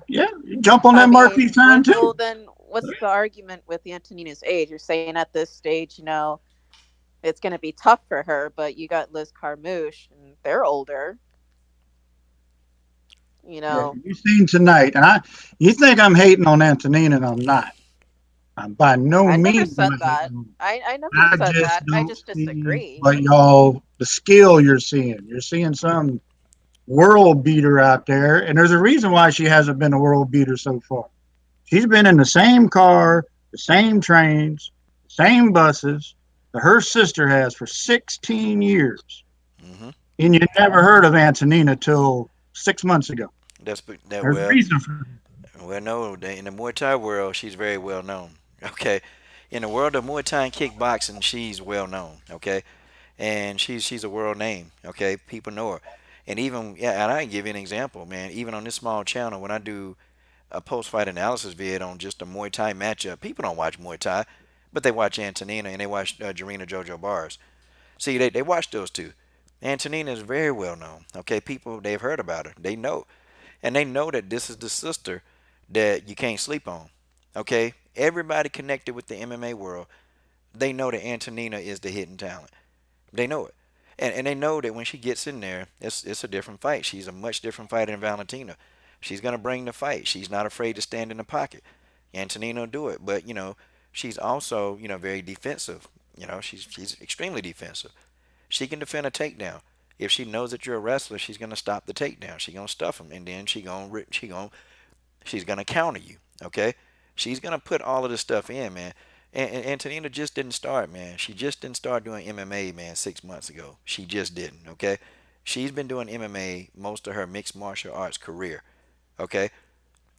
Yeah, jump on I that marquee mean, sign well, too. then what's the argument with Antonina's age? You're saying at this stage, it's going to be tough for her, but you got Liz Carmouche, and they're older, you Yeah, know. you seen tonight, and you think I'm hating on Antonina, and I'm not. I'm by no I never means am said I that. hating on. I never I said just that. I don't just see disagree. what the skill you're seeing. You're seeing some world beater out there, and there's a reason why she hasn't been a world beater so far. She's been in the same car, the same trains, the same buses that her sister has for 16 years. Hmm. And you never heard of Antonina till 6 months ago. That There's a well. reason for Well, no, in the Muay Thai world, she's very well known. Okay, in the world of Muay Thai and kickboxing, she's well known. Okay, and she's a world name. Okay, people know her. And even and I can give you an example, man. Even on this small channel, when I do a post-fight analysis vid on just a Muay Thai matchup, people don't watch Muay Thai, but they watch Antonina and they watch Jarena Jojo Bars. See, they watch those two. Antonina is very well known. Okay, people they've heard about her. They know, and they know that this is the sister that you can't sleep on. Okay, everybody connected with the MMA world, they know that Antonina is the hidden talent. They know it. And they know that when she gets in there, it's a different fight. She's a much different fighter than Valentina. She's gonna bring the fight. She's not afraid to stand in the pocket. Antonina will do it, but she's also very defensive. She's extremely defensive. She can defend a takedown. If she knows that you're a wrestler, she's gonna stop the takedown. She's gonna stuff him, and then she's gonna counter you. Okay, she's gonna put all of this stuff in, man. And Antonina just didn't start, man. She just didn't start doing MMA, man, 6 months ago. She just didn't. Okay, she's been doing MMA most of her mixed martial arts career. Okay,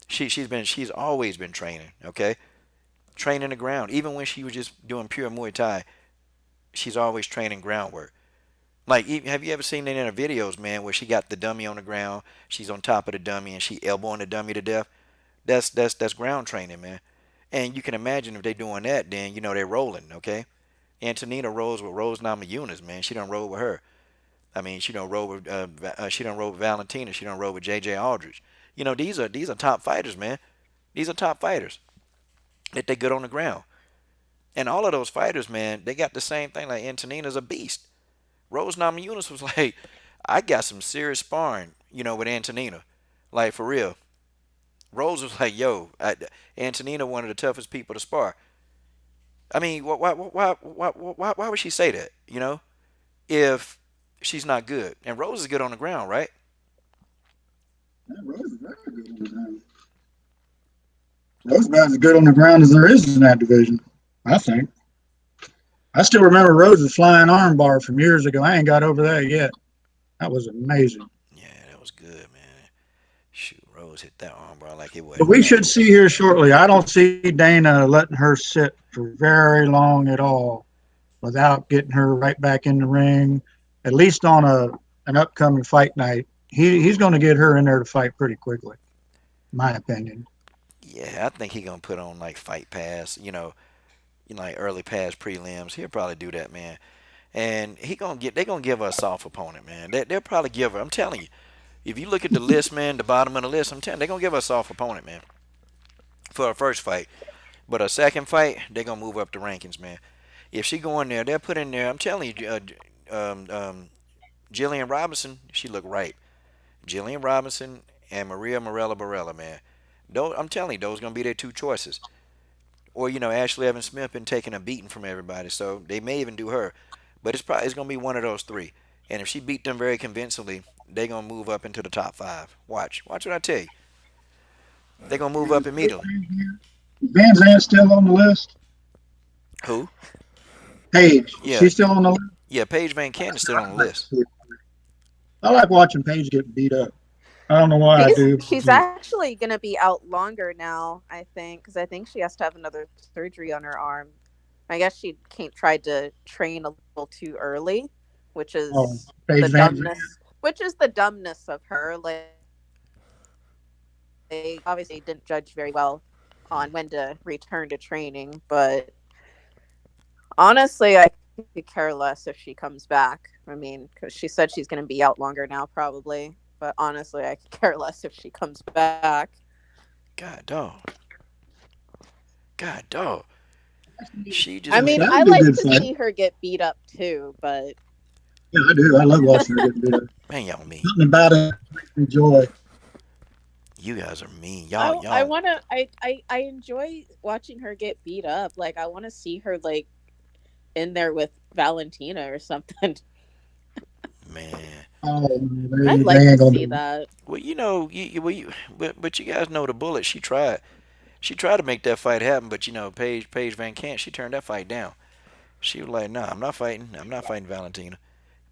she's always been training. Okay, training the ground. Even when she was just doing pure Muay Thai, she's always training groundwork. Like, have you ever seen it in her videos, man, where she got the dummy on the ground, she's on top of the dummy, and she elbowing the dummy to death? That's ground training, man. And you can imagine if they're doing that, then they're rolling, okay? Antonina rolls with Rose Namajunas, man. She don't roll with her. I mean, she don't roll with she don't roll with Valentina. She don't roll with J.J. Aldridge. These are top fighters, man. These are top fighters that they good on the ground. And all of those fighters, man, they got the same thing. Like Antonina's a beast. Rose Namajunas was like, I got some serious sparring, with Antonina, like for real. Rose was like, yo, Antonina one of the toughest people to spar. I mean, why would she say that? If she's not good, and Rose is good on the ground, right? Yeah, Rose is very good on the ground. Rose about as good on the ground as there is in that division, I think. I still remember Rose's flying armbar from years ago. I ain't got over that yet. That was amazing. Yeah, that was good, man. Shoot, Rose hit that armbar like it But wasn't we nothing. should see here shortly. I don't see Dana letting her sit for very long at all without getting her right back in the ring, at least on an upcoming fight night. He's going to get her in there to fight pretty quickly, in my opinion. Yeah, I think he gonna put on like Fight Pass, like early pass prelims. He'll probably do that, man. And they gonna give her a soft opponent, man. They'll probably give her. I'm telling you, if you look at the list, man, the bottom of the list, I'm telling you, they're gonna give her a soft opponent, man, for her first fight. But her second fight, they're gonna move up the rankings, man. If she go in there, they'll put in there. I'm telling you, Jillian Robinson, she look right. Jillian Robinson and Maria Morella Barella, man. I'm telling you, those gonna be their two choices. Or Ashley Evans Smith been taking a beating from everybody, so they may even do her. But it's gonna be one of those three. And if she beat them very convincingly, they gonna move up into the top five. Watch what I tell you. They gonna move up immediately. Van Zandt still on the list. Who? Paige, is Yeah, she still on the list? yeah. Paige Van Cannon is still on the list. I like watching Paige get beat up. I don't know why I She's do. she's actually going to be out longer now, I think, because I think she has to have another surgery on her arm. I guess she can't tried to train a little too early, which Oh, is Paige the Van Zandt. dumbness. Which is the dumbness of her. Like, they obviously didn't judge very well on when to return to training, but honestly, I could care less if she comes back. I mean, because she said she's going to be out longer now, probably. But honestly, I could care less if she comes back. God dog. God dog. She I just mean, made That a. I would be a like good to fight. see her get beat up too, but Yeah, I do. I love watching her get beat up. Man, y'all mean. Something about it brings me joy. You guys are mean. I Y'all. want to I enjoy watching her get beat up. Like I want to see her like in there with Valentina or something. Man. Oh, I'd they like to ain't gonna see do it. that. Well, but you guys know the bullet. She tried. She tried to make that fight happen, but Paige Van Camp, she turned that fight down. She was like, "Nah, I'm not fighting. I'm not fighting Valentina."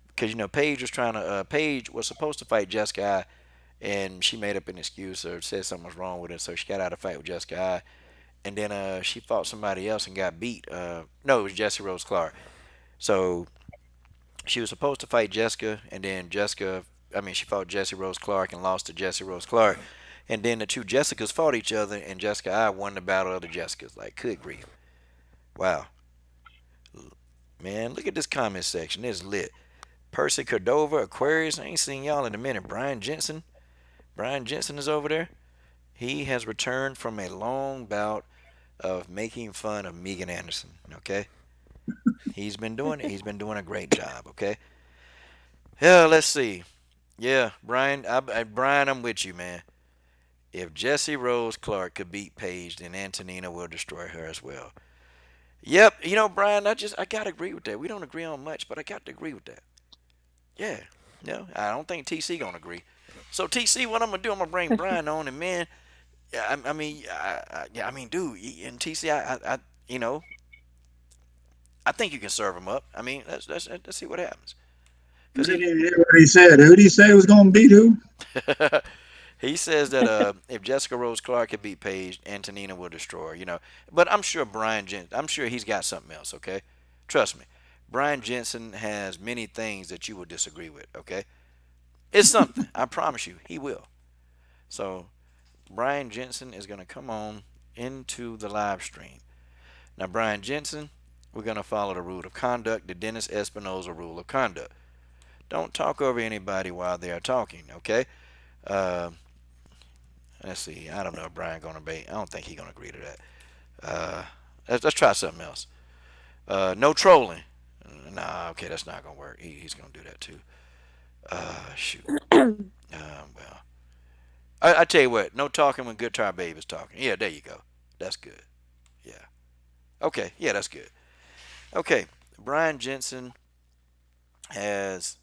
Because Paige was trying to. Paige was supposed to fight Jessica I, and she made up an excuse or said something was wrong with her, so she got out of fight with Jessica I. And then she fought somebody else and got beat. No, it was Jesse Rose Clark. So she was supposed to fight Jessica, and then she fought Jesse Rose Clark and lost to Jesse Rose Clark. And then the two Jessicas fought each other, and Jessica I won the battle of the Jessicas. Like, good grief. Wow. Man, look at this comment section. It's lit. Percy Cordova, Aquarius. I ain't seen y'all in a minute. Brian Jensen. Brian Jensen is over there. He has returned from a long bout of making fun of Megan Anderson. Okay? He's been doing it. He's been doing a great job. Okay? Yeah, let's see. Yeah, Brian, Brian, I'm with you, man. If Jesse Rose Clark could beat Paige, then Antonina will destroy her as well. Yep, Brian, I gotta agree with that. We don't agree on much, but I got to agree with that. Yeah, I don't think TC gonna agree. So TC, what I'm gonna do? I'm gonna bring Brian on, and man, yeah, I mean, dude, and TC, you know, I think you can serve him up. I mean, let's see what happens. You Cause didn't even hear what he said. Who did he say was going to beat who? He says that if Jessica Rose Clark could beat Paige, Antonina will destroy her. But I'm sure I'm sure he's got something else. Okay, trust me. Brian Jensen has many things that you will disagree with. Okay, it's something. I promise you, he will. So Brian Jensen is gonna come on into the live stream. Now, Brian Jensen, we're gonna follow the rule of conduct, the Dennis Espinoza rule of conduct. Don't talk over anybody while they are talking. Okay. Uh, let's see. I don't know if Brian gonna be. I don't think he's gonna agree to that. Let's try something else. No trolling. Nah, okay, that's not gonna work. He's gonna do that too. Shoot. Well, I tell you what. No talking when Guitar Babe is talking. Yeah, there you go. That's good. Yeah. Okay. Yeah, that's good. Okay. Brian Jensen has.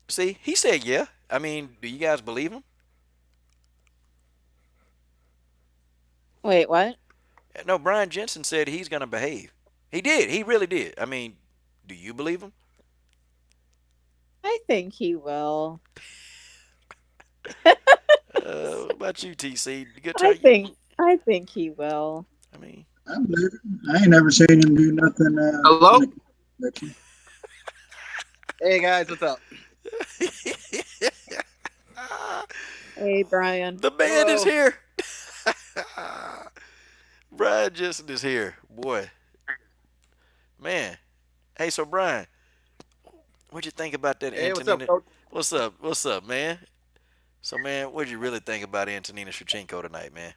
See, he said yeah. I mean, do you guys believe him? Wait, what? No, Brian Jensen said he's gonna behave. He did. He really did. I mean, do you believe him? I think he will. What about you, TC? Guitar, I think I think he will. I mean, I believe it. I ain't never seen him do nothing in Hello? a conviction. Hey guys, what's up? Hey, Brian. the man is Hello. here. Brian Jensen is here. Boy, man. Hey, so Brian, what'd you think about that Hey, what's up, Antonina? coach? What's up? What's up, man? So, man, what'd you really think about Antonina Shevchenko tonight, man?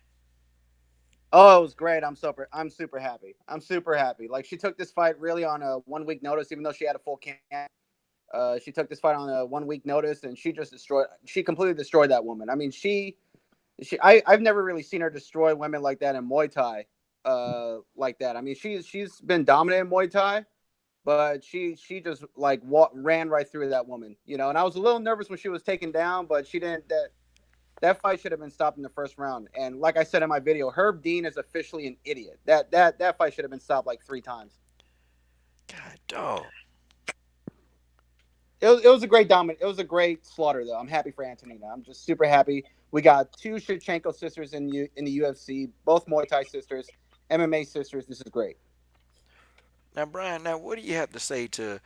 Oh, it was great. I'm super happy. I'm super happy. Like she took this fight really on a 1 week notice, even though she had a full camp. She took this fight on a 1 week notice, and she just destroyed. She completely destroyed that woman. I mean, I've never really seen her destroy women like that in Muay Thai. Like that. I mean, she's been dominant in Muay Thai, but she just like ran right through that woman, And I was a little nervous when she was taken down, but she didn't. That fight should have been stopped in the first round. And like I said in my video, Herb Dean is officially an idiot. That fight should have been stopped like 3 times. God, dog. It was a great dominant. It was a great slaughter though. I'm happy for Antonina. I'm just super happy. We got two Shevchenko sisters in the UFC, both Muay Thai sisters, MMA sisters. This is great. Now, Brian, now what do you have to say to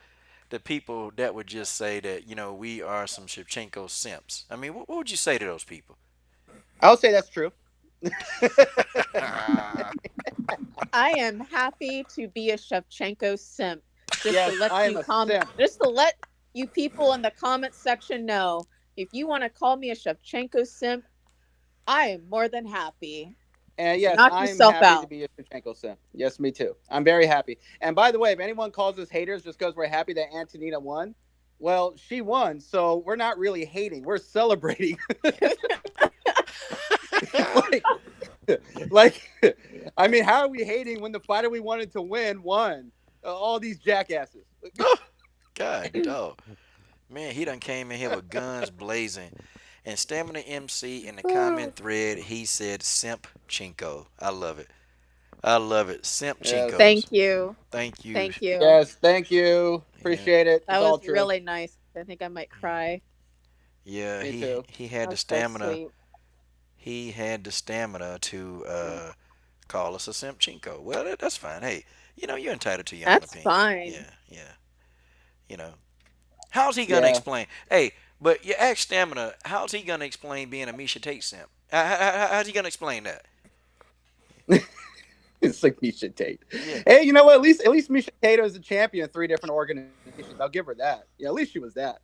the people that would just say that we are some Shevchenko simps? I mean, what would you say to those people? I would say that's true. I am happy to be a Shevchenko simp. Yes, I am a simp. Just to let you people in the comment section know, if you want to call me a Shevchenko simp, I am more than happy. And yes, Knock I'm yourself happy to out. be a Shevchenko simp. Yes, me too. I'm very happy. And by the way, if anyone calls us haters just because we're happy that Antonina won, well, she won, so we're not really hating. We're celebrating. like, like, I mean, how are we hating when the fighter we wanted to win won? All these jackasses. God, dog. Man, he done came in here with guns blazing. And Stamina MC in the comment thread, he said Simp Chinko. I love it. I love it. Simp Yes. Chinkos. Thank you. Thank you. Thank you. Yes, thank you. Yeah. Appreciate it. That It's all was true. really nice. I think I might cry. Yeah, Me he too. he had the That's so stamina. sweet. He had the stamina to call us a Simp Chinko. Well, that's fine. Hey, you're entitled to your own That's opinion. fine. Yeah, yeah. You know, how's he gonna Yeah. explain? Hey, but you ask Stamina, how's he gonna explain being a Misha Tate simp? How's he gonna explain that? It's like Misha Tate. Yeah. Hey, you know what? At least Misha Tate is a champion in 3 different organizations. I'll give her that. Yeah, at least she was that.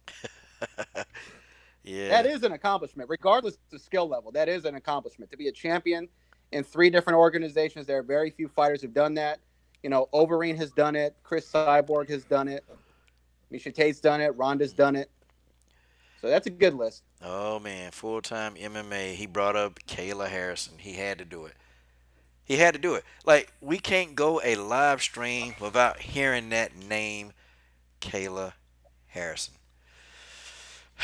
Yeah. That is an accomplishment, regardless of skill level. That is an accomplishment to be a champion in 3 different organizations. There are very few fighters who've done that. Overeem has done it. Chris Cyborg has done it. Misha Tate's done it. Ronda's done it. So that's a good list. Oh man, full-time MMA. He brought up Kayla Harrison. He had to do it. He had to do it. Like we can't go a live stream without hearing that name, Kayla Harrison.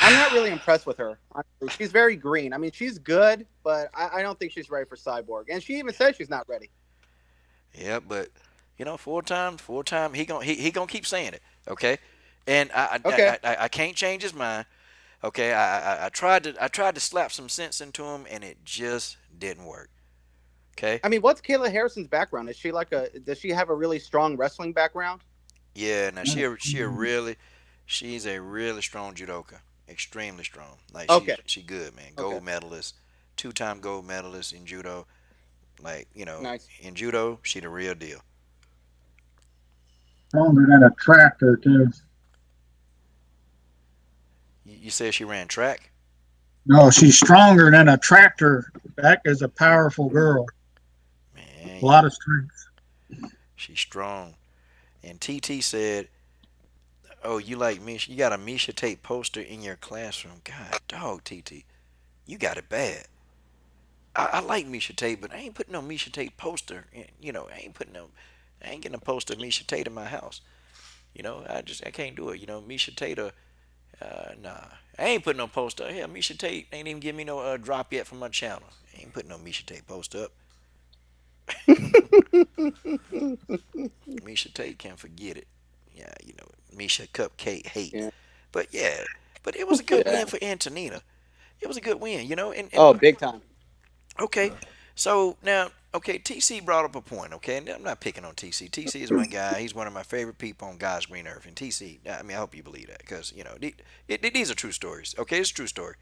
I'm not really impressed with her. Honestly. She's very green. I mean, she's good, but I don't think she's ready for Cyborg. And she even said she's not ready. Yeah, but full time. He gonna keep saying it. Okay, and Okay. I can't change his mind. Okay, I tried to slap some sense into him, and it just didn't work. Okay. I mean, what's Kayla Harrison's background? Is she like a? Does she have a really strong wrestling background? Yeah. Now she's a really strong judoka, extremely strong. Like Okay, she good, man. okay, Gold medalist, 2-time gold medalist in judo. Like nice. in judo, she the real deal. Stronger than a tractor too. You said she ran track, No, she's stronger than a tractor. That is a powerful girl. man. A lot of strength. She's strong. And TT said, "Oh, you like Misha? You got a Misha Tate poster in your classroom? God, dog, TT, you got it bad. I like Misha Tate, but I ain't putting no Misha Tate poster. I ain't getting a poster of Misha Tate in my house. I can't do it. Misha Tate, nah, I ain't putting no poster. Hell, Misha Tate ain't even give me no drop yet from my channel. I ain't putting no Misha Tate poster up. Misha Tate can forget it. Yeah, Misha Cupcake hate. Yeah, But yeah, but it was a good yeah. win for Antonina. It was a good win, Oh, big time. okay. So now, okay, TC brought up a point, okay, and I'm not picking on TC. TC is my guy. He's one of my favorite people on God's green earth. And TC, I mean, I hope you believe that because these are true stories. Okay, it's a true story.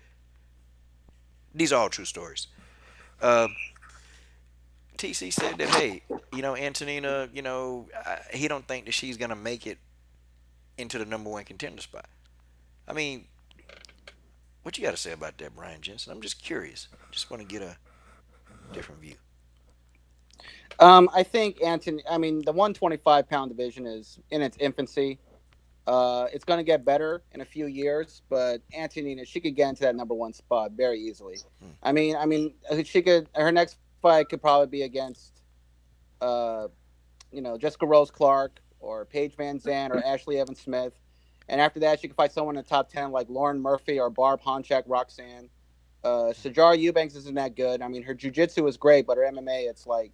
These are all true stories. Uh, TC said that, hey, Antonina, he don't think that she's gonna make it into the number one contender spot. I mean, what you got to say about that, Brian Jensen? I'm just curious. Just want to get a different view. I think Anthony. I mean, the 125-pound division is in its infancy. It's going to get better in a few years, but Antonina, she could get into that number one spot very easily. Hmm. I mean, she could. Her next fight could probably be against, uh, Jessica Rose Clark or Paige Van Zandt or Ashley Evans Smith, and after that, she could fight someone in the top 10 like Lauren Murphy or Barb Honchak Roxanne. Sajara Eubanks isn't that good. I mean, her jujitsu is great, but her MMA, it's like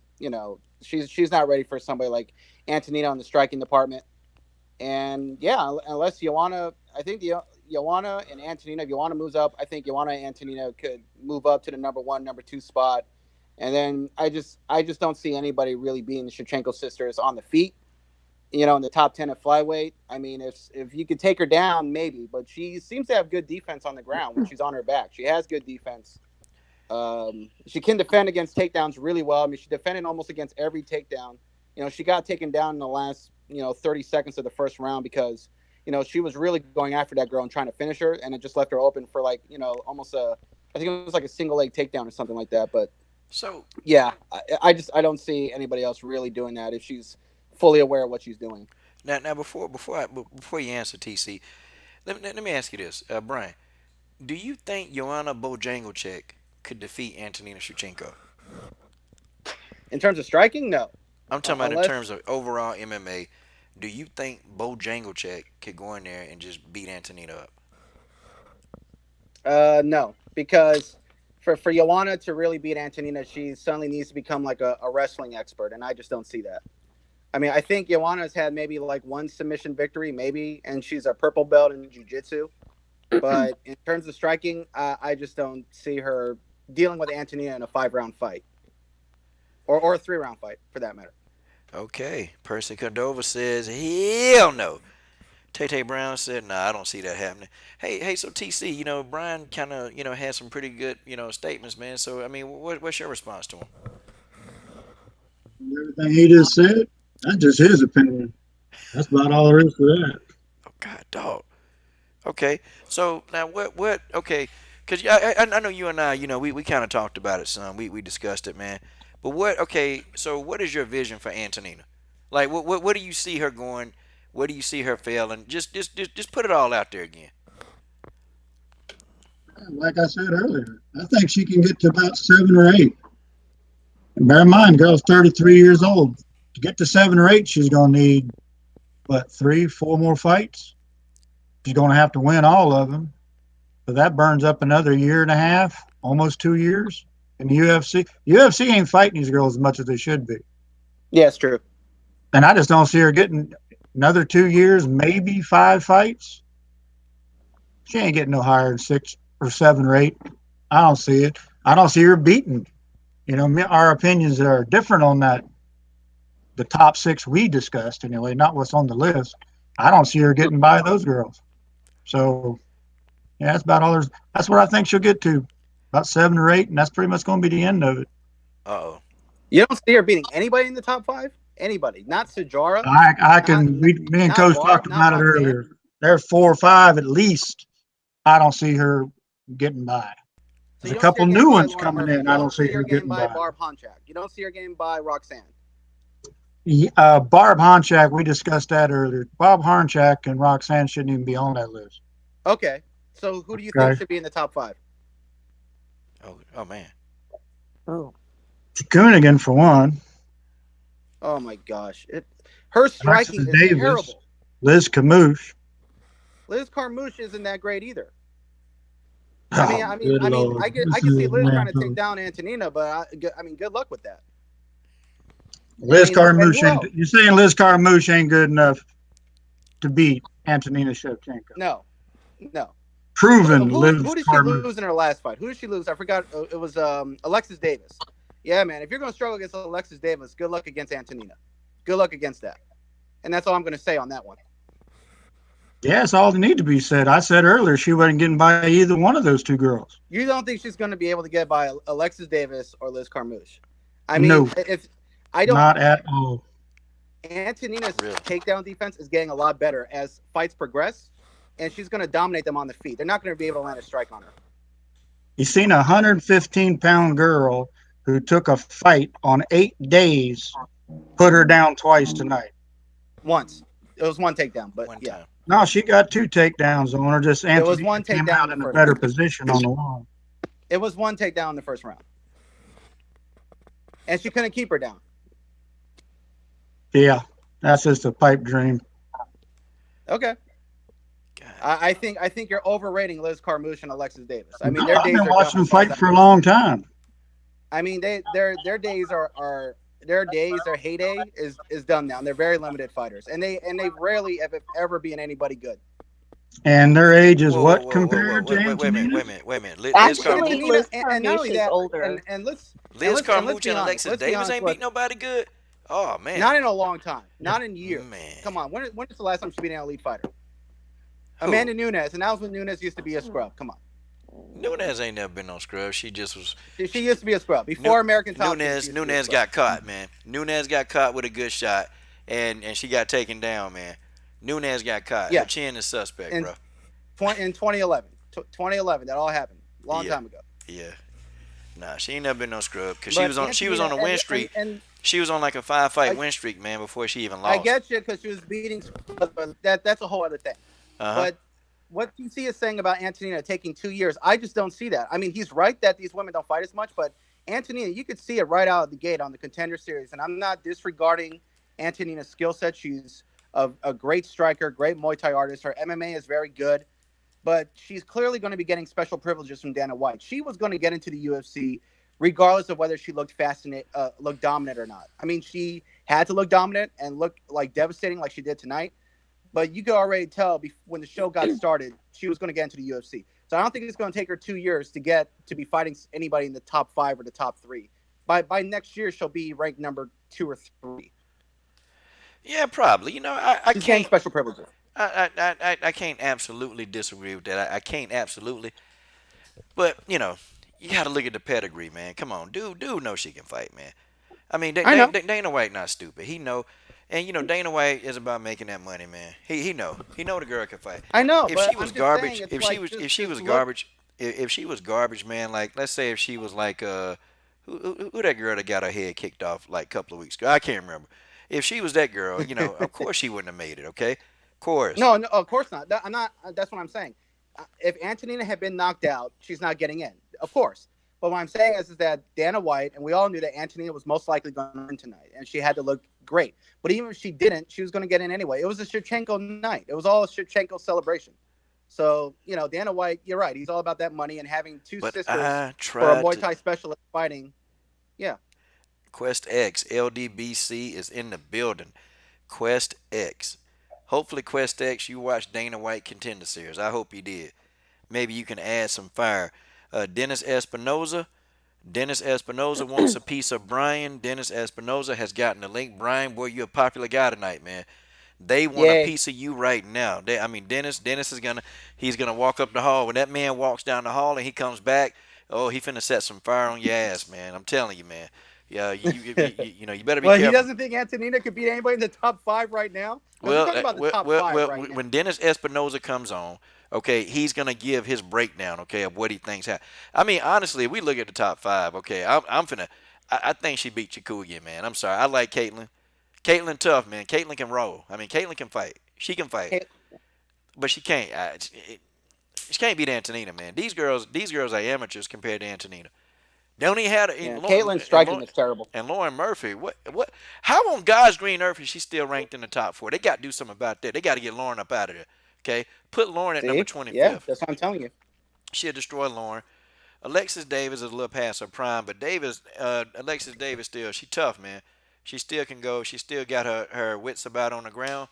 she's not ready for somebody like Antonina in the striking department. And yeah, unless Joanna, I think the Joanna and Antonina, if Joanna moves up, I think Joanna and Antonina could move up to the number one, number two spot. And then I just don't see anybody really beating the Shevchenko sisters on the feet. In the top 10 at flyweight. I mean, if you could take her down, maybe, but she seems to have good defense on the ground when she's on her back. She has good defense. She can defend against takedowns really well. I mean, she defended almost against every takedown. She got taken down in the last 30 seconds of the first round because she was really going after that girl and trying to finish her, and it just left her open for like almost a, I think it was like a single leg takedown or something like that. But So yeah, I don't see anybody else really doing that if she's fully aware of what she's doing. now before you answer TC, let me ask you this, Brian. Do you think Joanna Bojanglecek could defeat Antonina Shevchenko? In terms of striking, no. I'm talking about in terms Unless of overall MMA. Do you think Bojanglecek could go in there and just beat Antonina up? no, because for Joanna to really beat Antonina, she suddenly needs to become like a wrestling expert, and I just don't see that. I mean, I think Joanna's had maybe like one submission victory, maybe, and she's a purple belt in jiu-jitsu. But in terms of striking, I just don't see her dealing with Antonina in a 5-round fight or a 3-round fight for that matter. Okay, Percy Cordova says hell no. Tay Tay Brown said, "Nah, I don't see that happening." Hey, so TC, Brian kind of, had some pretty good, statements, man. So, I mean, what's your response to him? Everything he just said, that's just his opinion. That's about all there is to that. Oh God, dog. Okay, so now what? Okay, because I know you and I, we kind of talked about it some. We discussed it, man. But what? Okay, so what is your vision for Antonina? Like, what do you see her going? Where do you see her failing? Just put it all out there again. Like I said earlier, I think she can get to about 7 or 8. And bear in mind, girl's 33 years old. To get to 7 or 8, she's going to need, what, 3, 4 more fights? She's going to have to win all of them. So that burns up another year and a half, almost 2 years in the UFC. UFC ain't fighting these girls as much as they should be. Yeah, it's true. And I just don't see her getting another 2 years, maybe 5 fights. She ain't getting no higher than 6 or 7 or 8. I don't see it. I don't see her beating. Our opinions are different on that. The top six we discussed anyway, not what's on the list. I don't see her getting by those girls. So yeah, that's about all there's. That's what I think she'll get to, about 7 or 8, and that's pretty much going to be the end of it. Uh-oh. You don't see her beating anybody in the top five. Anybody, not Sajara, I not can. not, Me and not Coach Barb, talked not about it Roxanne. earlier. There's 4 or 5 at least. I don't see her getting by. So There's you a don't see her couple getting new by ones Lauren coming Murphy. in. You I don't don't see see her her getting getting by by. Barb Honchak. You don't see her getting by Roxanne. Barb Honchak, we discussed that earlier. Bob Honchak and Roxanne shouldn't even be on that list. Okay. So who do you think Okay. should be in the top five? Oh man. Oh, Coonigan for one. Oh my gosh. Her striking Alexis is Davis. terrible. Liz Camouche. Liz Carmouche isn't that great either. I mean, Oh, I mean, good I mean, lord. I This could see is Liz trying man. to take down Antonina, but I mean, good luck with that. I Liz mean, and Carmouche who ain't. else? You're saying Liz Carmouche ain't good enough to beat Antonina Shevchenko? No, no. Proven Who Liz did she Carmouche. lose in her last fight? Who did she lose? I forgot. It was Alexis Davis. Yeah, man. If you're going to struggle against Alexis Davis, good luck against Antonina. Good luck against that. And that's all I'm going to say on that one. Yeah, that's all that need to be said. I said earlier she wasn't getting by either one of those 2 girls. You don't think she's going to be able to get by Alexis Davis or Liz Carmouche? I mean, No, if I don't, not at all. Antonina's Really? takedown defense is getting a lot better as fights progress, and she's going to dominate them on the feet. They're not going to be able to land a strike on her. You seen a 115-pound girl who took a fight on 8 days, put her down twice tonight. Once. It was one takedown, but One yeah. time. No, she got 2 takedowns on her. Just It was Antonina one came takedown in out the in a first better round. position on the wall. It was one takedown in the first round. And she couldn't keep her down. Yeah, that's just a pipe dream. Okay. God I think you're overrating Liz Carmouche and Alexis Davis. I mean, No, their I've days been are done watching them as far as fight I'm for a concerned. long time. I mean, their days are their heyday is done now. And they're very limited fighters, and they rarely ever being anybody good. And their age is Whoa, whoa, what whoa, whoa, whoa, compared to wait a minute, wait a Antonina's? minute, wait a minute. Liz actually, Carmouche, Antonina, Liz and not Carmouche only is that, older. and Liz let's Carmouche be and honest. Alexis Let's be Davis honest. ain't beat Look, nobody good. Oh man, not in a long time, not in years. man. Come on, when is the last time she beat an elite fighter? Who? Amanda Nunes, and that was when Nunes used to be a scrub. Come on, Nunez ain't never been no scrub. She just was. she used to be a scrub Nu- before American Top Team. She Nunez used to be a Nunez scrub. got caught, man. Nunez got caught with a good shot, and she got taken down, man. Nunez got caught. Her Yes, chin is suspect, in bro. 2011, 2011, that all happened a long Yeah, time ago. yeah. Nah, she ain't never been no scrub because But she was on Antonina a win and streak. She was on like a 5 fight I, win streak, man, before she even I lost. get you because she was beating scrubs, but that's a whole other thing. Uh huh. But what DC is saying about Antonina taking 2 years, I just don't see that. I mean, he's right that these women don't fight as much, but Antonina, you could see it right out of the gate on the Contender Series, and I'm not disregarding Antonina's skill set. She's a great striker, great Muay Thai artist. Her MMA is very good, but she's clearly going to be getting special privileges from Dana White. She was going to get into the UFC regardless of whether she looked dominant or not. I mean, she had to look dominant and look like devastating like she did tonight. But you could already tell when the show got started, she was going to get into the UFC. So I don't think it's going to take her 2 years to get to be fighting anybody in the top five or the top three. By next year, she'll be ranked number 2 or 3. Yeah, probably. I She's getting can't. special privileges. I can't absolutely disagree with that. I can't absolutely. But you got to look at the pedigree, man. Come on, dude knows she can fight, man. I mean, I know. Dana White not stupid. He know, and Dana White is about making that money, man. He know the girl can fight. I know, If but she was I'm just saying garbage, it's like if she just was look. garbage, if she was garbage, man. Like let's say if she was like who that girl that got her head kicked off like a couple of weeks ago? I can't remember. If she was that girl, of course she wouldn't have made it. Okay, of course. No, no, of course not. I'm not. That's what I'm saying. If Antonina had been knocked out, she's not getting in, of course. But what I'm saying is that Dana White, and we all knew that Antonina was most likely going to win tonight, and she had to look great. But even if she didn't, she was going to get in anyway. It was a Shevchenko night. It was all a Shevchenko celebration. So, Dana White, you're right. He's all about that money and having two But sisters I for a tried Muay to. Thai specialist fighting. Yeah, Quest X LDBC is in the building. Quest X. Hopefully, Quest X, you watched Dana White Contender Series. I hope you did. maybe you can add some fire. Dennis Espinoza. Dennis Espinoza wants a piece of Brian. Dennis Espinoza has gotten the link. Brian, boy, you're a popular guy tonight, man. They want a Yay. piece of you right now. I mean, Dennis is he's gonna walk up the hall. When that man walks down the hall and he comes back, oh, he finna set some fire on your ass, man. I'm telling you, man. Yeah, you better be Well, he careful. doesn't think Antonina could beat anybody in the top 5 right now? Because we're talking about the top 5 right now. When Dennis Espinoza comes on, okay, he's gonna give his breakdown, okay, of what he thinks. I mean, honestly, if we look at the top 5, okay, I'm finna. I think she beat Chikuya, man. I'm sorry. I like Caitlyn. Caitlyn tough, man. Caitlyn can roll. I mean, Caitlyn can fight. She can fight, Hey, but she can't. She can't beat Antonina, man. These girls are amateurs compared to Antonina. They only had yeah, and Lauren, Caitlin's and striking Lauren, is terrible. and Lauren Murphy. What? How on God's green earth is she still ranked in the top 4? They got to do something about that. They got to get Lauren up out of there. Okay, put Lauren at number See? Yeah, 25th. that's what I'm telling you. She'll destroy Lauren. Alexis Davis is a little past her prime, but Alexis Davis she tough, man. She still can go. She still got her wits about on the ground.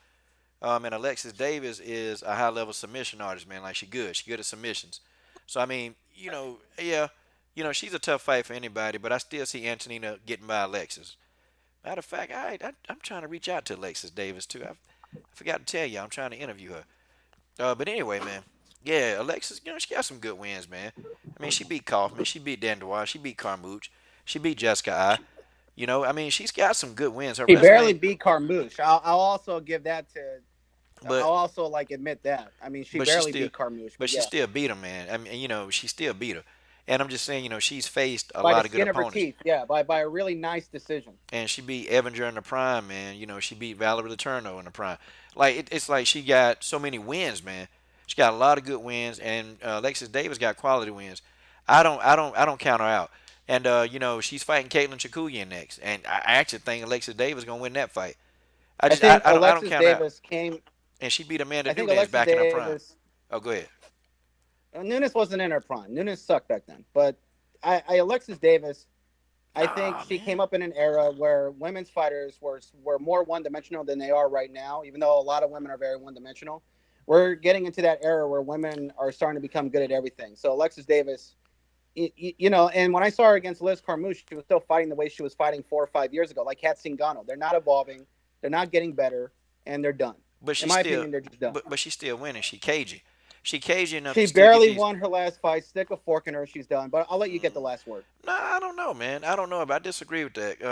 And Alexis Davis is a high level submission artist, man. Like she good. She good at submissions. So I mean, yeah, she's a tough fight for anybody. But I still see Antonina getting by Alexis. Matter of fact, I'm trying to reach out to Alexis Davis too. I forgot to tell you, I'm trying to interview her. But anyway, man, yeah, Alexis, she got some good wins, man. I mean, she beat Kaufman, she beat Dandois, she beat Carmouche, she beat Jessica I. I mean, she's got some good wins. Her He barely resume, beat Carmouche. I'll also give that to. but I'll also admit that. I mean, she but she barely still beat Carmouche, but but she yeah, still beat him, man. I mean, she still beat her. And I'm just saying, she's faced a by the lot of good skin of her opponents. teeth. Yeah, by a really nice decision. And she beat Evanger in the prime, man. She beat Valerie Letourneau in the prime. Like it's like she got so many wins, man. She got a lot of good wins, and Alexis Davis got quality wins. I don't count her out. And she's fighting Caitlin Chikugian next, and I actually think Alexis Davis gonna win that fight. I I just I, think I don't I don't Alexis count her out. Davis came. And she beat Amanda I think Nunes Alexis back in her prime. Davis. Oh, go ahead. Nunes wasn't in her prime. Nunes sucked back then. But Alexis Davis, I think Nah, she man. came up in an era where women's fighters were more one dimensional than they are right now. Even though a lot of women are very one dimensional, we're getting into that era where women are starting to become good at everything. So Alexis Davis, and when I saw her against Liz Carmouche, she was still fighting the way she was fighting 4 or 5 years ago, like Kat Zingano. They're not evolving, they're not getting better, and they're done. But In she's my still, opinion, they're just done. but she's still winning. She cagey. She cagey enough She to still get barely these. won her last fight. Stick a fork in her, she's done. But I'll let you get the last word. No, I don't know, man. I don't know. But I disagree with that.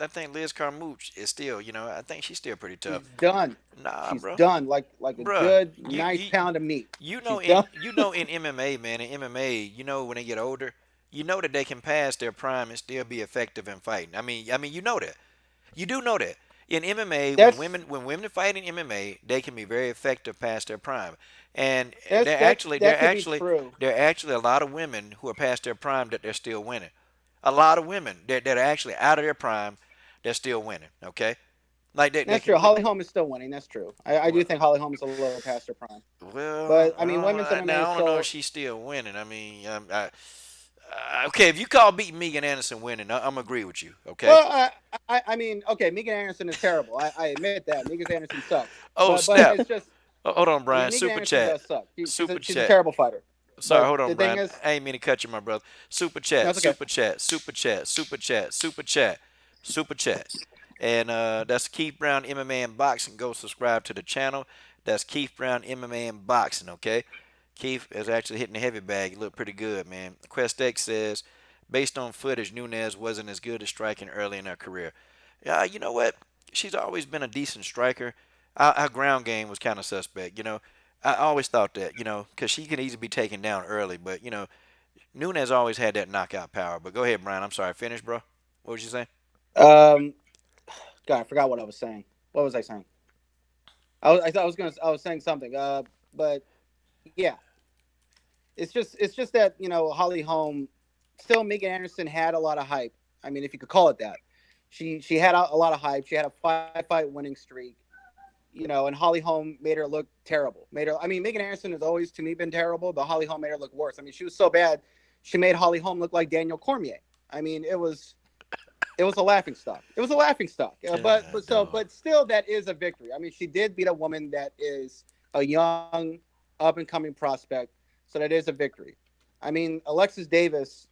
I think Liz Carmouche is still, I think she's still pretty tough. She's done. Nah, She's bro, done like a bruh. good, You nice you pound of meat. you know She's in done. MMA, man. In MMA, when they get older, that they can pass their prime and still be effective in fighting. I mean, you know that. You do know that. In MMA, when That's women fight in MMA, they can be very effective past their prime. And that's they're that actually that they're could be actually true. there are actually a lot of women who are past their prime that they're still winning. A lot of women that are actually out of their prime, they're still winning. Okay, like they That's can true. Holly Holm is still winning. That's true. I do well, think Holly Holm is a little past her prime. But well I mean, women's MMA now is I don't know if still. she's still winning. I mean, okay, if you call beating Megan Anderson winning, I'm agree with you. Okay. Well, I mean, okay, Megan Anderson is terrible. I admit that. Megan Anderson sucks. Oh But snap! it's just. Hold on, I mean, Brian. Megan Super Anderson chat. does suck. Super She's a chat. terrible fighter. Sorry, But hold the on, thing Brian. is, I ain't mean to cut you, my brother. Super no, chat, it's okay. super chat, super chat, super chat, super chat, super chat. And that's Keith Brown MMA and Boxing. Go subscribe to the channel. That's Keith Brown MMA and Boxing, okay? Keith is actually hitting the heavy bag. He looked pretty good, man. Quest X says, based on footage, Nunes wasn't as good as striking early in her career. Yeah, you know what? She's always been a decent striker. Her ground game was kind of suspect, I always thought that, because she can easily be taken down early. But, Nunes always had that knockout power. But go ahead, Brian. I'm sorry. Finish, bro. What was you saying? Um, God, I forgot what I was saying. What was I saying? I thought I was saying something. But yeah, it's just that Holly Holm, still Megan Anderson had a lot of hype. I mean, if you could call it that. She had a lot of hype. She had a 5-fight winning streak. And Holly Holm made her look terrible. Made her. I mean, Megan Anderson has always to me been terrible, but Holly Holm made her look worse. I mean, she was so bad, she made Holly Holm look like Daniel Cormier. I mean, it was a laughing stock. It was a laughing stock. Dog. But still, that is a victory. I mean, she did beat a woman that is a young, up and coming prospect. so that is a victory. I mean, Alexis Davis,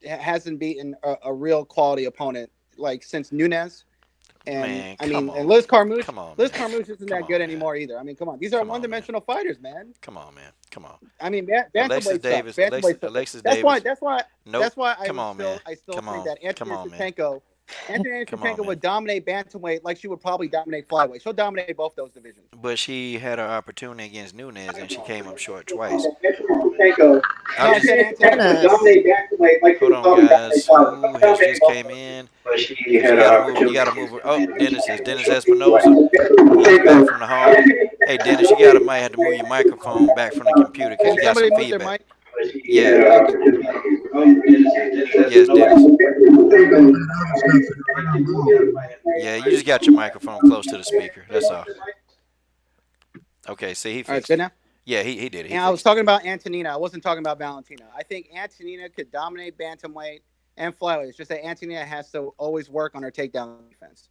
hasn't beaten a real quality opponent like since Nunez. And Man, I come mean, and on. Come on, Liz man. Carmouche isn't Come that good on, man. anymore either. I mean, come on, these are Come on, man. one-dimensional fighters, man. Come on, man. Come on. I mean, Alexis bantamweight sucks. Davis. Alexis Bantamweight sucks. Alexis That's why. Davis. That's why. Nope. That's why Come on, man. I still Come think on. that Come Antonina on, man. Shevchenko, Come on, man. Would dominate bantamweight like she would probably dominate flyweight. She'll dominate both those divisions. But she had her opportunity against Nunez and she came up short twice. Shevchenko. I'm No, I just said Antonina. Goodness. Dominate bantamweight like she hold was on, probably dominate guys. flyweight. Who has just came in? But she Because had an you opportunity gotta against move her. Oh, Nunez and she Dennis came up Dennis short Espinosa. twice. He's back Shevchenko. from the hall. Hey Dennis, you gotta might have to move your microphone back from the computer because Can you got some somebody mute their feedback. mic? But she had Yeah. an Thank you. opportunity against Nunez Yes, and Dennis. she Yeah, you just got your microphone close to the speaker. That's all. Okay, see, he All right, it's fixed good it. now. Yeah, he did it. He And I was fixed it. talking about Antonina. I wasn't talking about Valentina. I think Antonina could dominate bantamweight and flyweight. It's just that Antonina has to always work on her takedown defense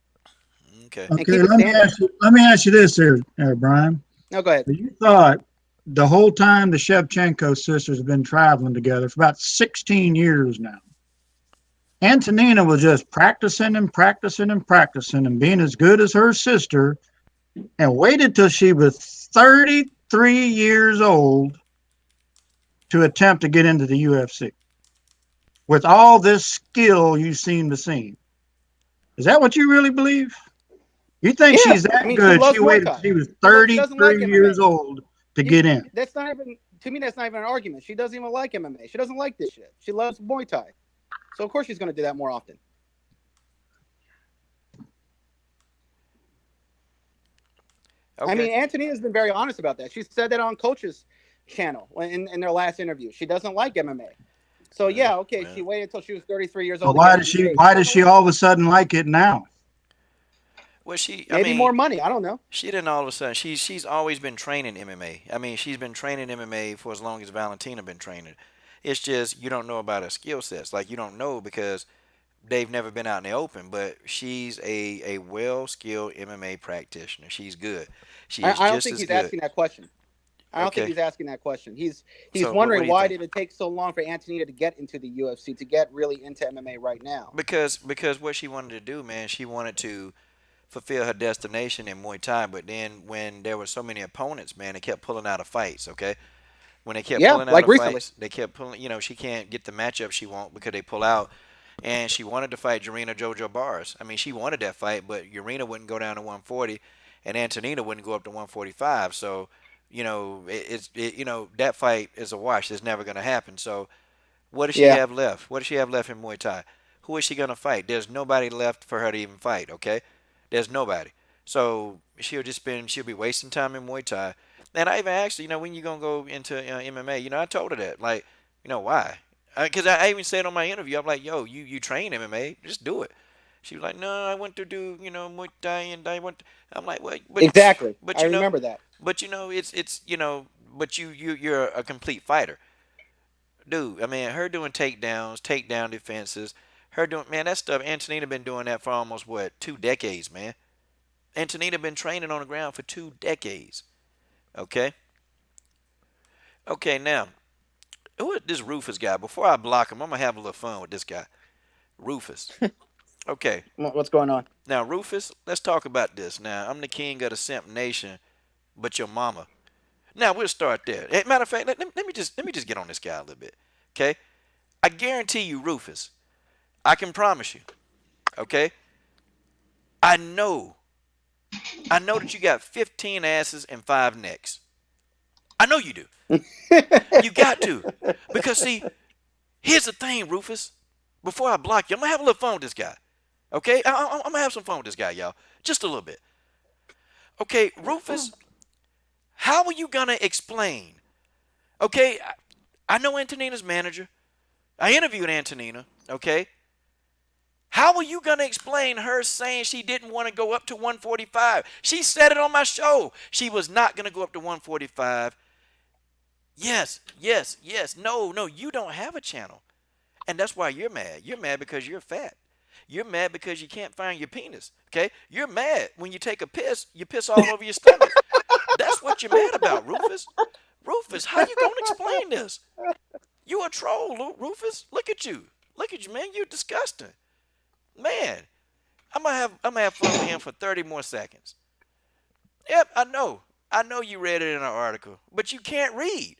Okay. and Okay, keep it standing. let me ask you this here, Brian. No, go ahead. You thought the whole time the Shevchenko sisters have been traveling together for about 16 years now. Antonina was just practicing and practicing and practicing and being as good as her sister and waited till she was 33 years old to attempt to get into the UFC with all this skill you seem to see. Is that what you really believe? You think Yeah, she's I that mean, she good? She loves Muay waited till Thai. she was She doesn't like 33 years MMA. old to You, get in. that's not even to me. That's not even an argument. She doesn't even like MMA. She doesn't like this shit. She loves Muay Thai, so of course she's going to do that more often. I Okay. mean, Antonina's been very honest about that. She said that on Coach's channel in their last interview. She doesn't like MMA. So yeah, okay, Well, she waited until she was 33 years So old to get why in does she MMA. She why does doesn't she like all it. of a sudden like it now? I Maybe mean, more money. I don't know. she didn't all of a sudden. She's always been training MMA. I mean, she's been training MMA for as long as Valentina been training. It's just you don't know about her skill sets. Like you don't know because they've never been out in the open. But she's a well skilled MMA practitioner. She's good. She is I don't just think as he's good. asking that question. I don't think Okay. he's asking that question. He's So what wondering do you why think? did it take so long for Antonina to get into the UFC, to get really into MMA right now. Because what she wanted to do, man, she wanted to fulfill her destination in Muay Thai. But then when there were so many opponents, man, they kept pulling out of fights. Okay. When they kept Yeah, pulling out like of recently. fights, they kept pulling. She can't get the matchup she want because they pull out. And she wanted to fight Jarena Jojo Bars. I mean, she wanted that fight, but Urena wouldn't go down to 140, and Antonina wouldn't go up to 145. So, that fight is a wash. It's never going to happen. So, what does she Yeah, have left? What does she have left in Muay Thai? Who is she going to fight? There's nobody left for her to even fight, okay? There's nobody. So she'll be wasting time in Muay Thai. And I even asked her, when you going to go into MMA? I told her that. Like, why? Because I even said on my interview, I'm like, yo, you train MMA, just do it. She was like, no, I went to do, Muay Thai and I went. I'm like, well, exactly. but I remember that. but you're a complete fighter dude. I mean, her doing takedowns, takedown defenses, her doing man that stuff. Antonina been doing that for almost what 2 decades, man. Antonina been training on the ground for 2 decades. Okay, okay. Now, who is this Rufus guy? Before I block him, I'm gonna have a little fun with this guy, Rufus. Okay, What's going on? now Rufus, let's talk about this. Now, I'm the king of the Simp Nation, but your mama. Now we'll start there. Matter of fact, let me just get on this guy a little bit. Okay, I guarantee you, Rufus. I can promise you. Okay? I know. I know that you got 15 asses and 5 necks. I know you do. You got to. Because, see, here's the thing, Rufus. Before I block you, I'm going to have a little fun with this guy. Okay? I'm going to have some fun with this guy, y'all. Just a little bit. Okay, Rufus, how are you going to explain? Okay, I know Antonina's manager. I interviewed Antonina. Okay? How are you going to explain her saying she didn't want to go up to 145? She said it on my show. She was not going to go up to 145. Yes, yes, yes. No, no, you don't have a channel. And that's why you're mad. You're mad because you're fat. You're mad because you can't find your penis. Okay? You're mad when you take a piss, you piss all over your stomach. That's what you're mad about, Rufus. Rufus, how you gonna explain this? You a troll, Rufus. Look at you. Look at you, man. You disgusting. Man, I'm gonna have fun with him for 30 more seconds. Yep, I know. I know you read it in an article, but you can't read.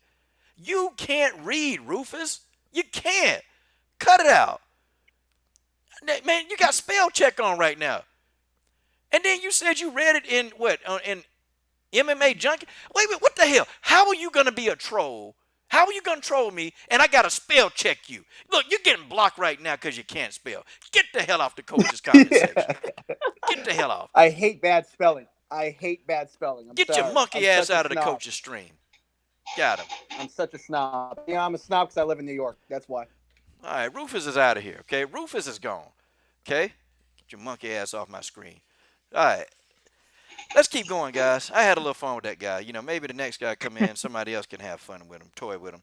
You can't read, Rufus. You can't. Cut it out. Man, you got spell check on right now. And then you said you read it in what? In MMA Junkie? Wait, wait, what the hell? How are you going to be a troll? How are you going to troll me and I got to spell check you? Look, you're getting blocked right now because you can't spell. Get the hell off the coach's comment section. Get the hell off. I hate bad spelling. I hate bad spelling. I'm Get your sorry. monkey I'm ass such a out of the snob. coach's stream. Got him. I'm such a snob. Yeah, I'm a snob because I live in New York. That's why. All right, Rufus is out of here, okay? Rufus is gone, okay? Get your monkey ass off my screen. All right, let's keep going, guys. I had a little fun with that guy. You know, maybe the next guy come in, somebody else can have fun with him, toy with him.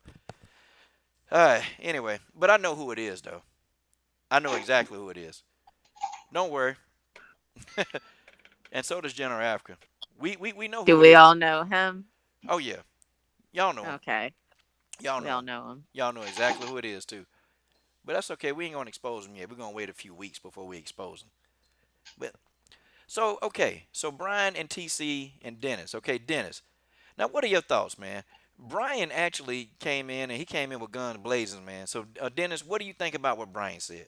All right, anyway, but I know who it is, though. I know exactly who it is. Don't worry. And so does General Africa. We know Do who it we is. all know him? Oh, yeah. Y'all know him. Okay. Y'all We know all him. know him. Y'all know exactly who it is, too. But that's okay. We ain't going to expose him yet. We're going to wait a few weeks before we expose him. But so, okay. So, Brian and TC and Dennis. Okay, Dennis. Now, what are your thoughts, man? Brian actually came in, and he came in with guns blazing, man. So, Dennis, what do you think about what Brian said?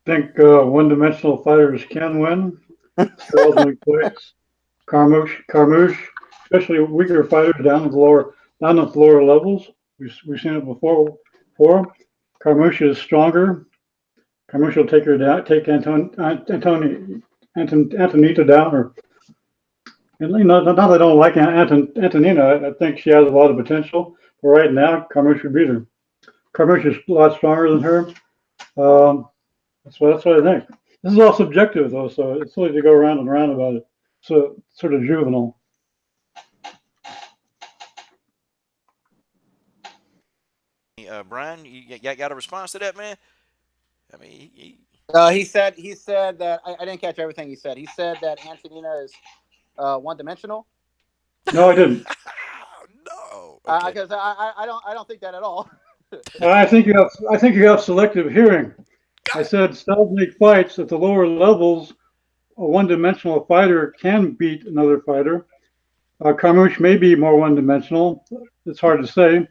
think one-dimensional fighters can win. Styles make fights. Carmouche, especially weaker fighters down at the lower levels. We've seen it before. Before, Carmouche is stronger. Carmouche will take her down, take Antonita down, or and not that I don't like Antonina. I think she has a lot of potential. But right now, Carmouche would beat her. Carmouche is a lot stronger than her. Um, that's what I think. This is all subjective though, so it's silly to go around and around about it. So sort of juvenile. Brian, you got a response to that, man? I mean, He said that I didn't catch everything he said. He said that Antonina is one dimensional. No, I didn't. no. Okay. Because I don't think that at all. I think you have selective hearing. I said styles make fights at the lower levels. A one-dimensional fighter can beat another fighter. Carmouche may be more one-dimensional. It's hard to say.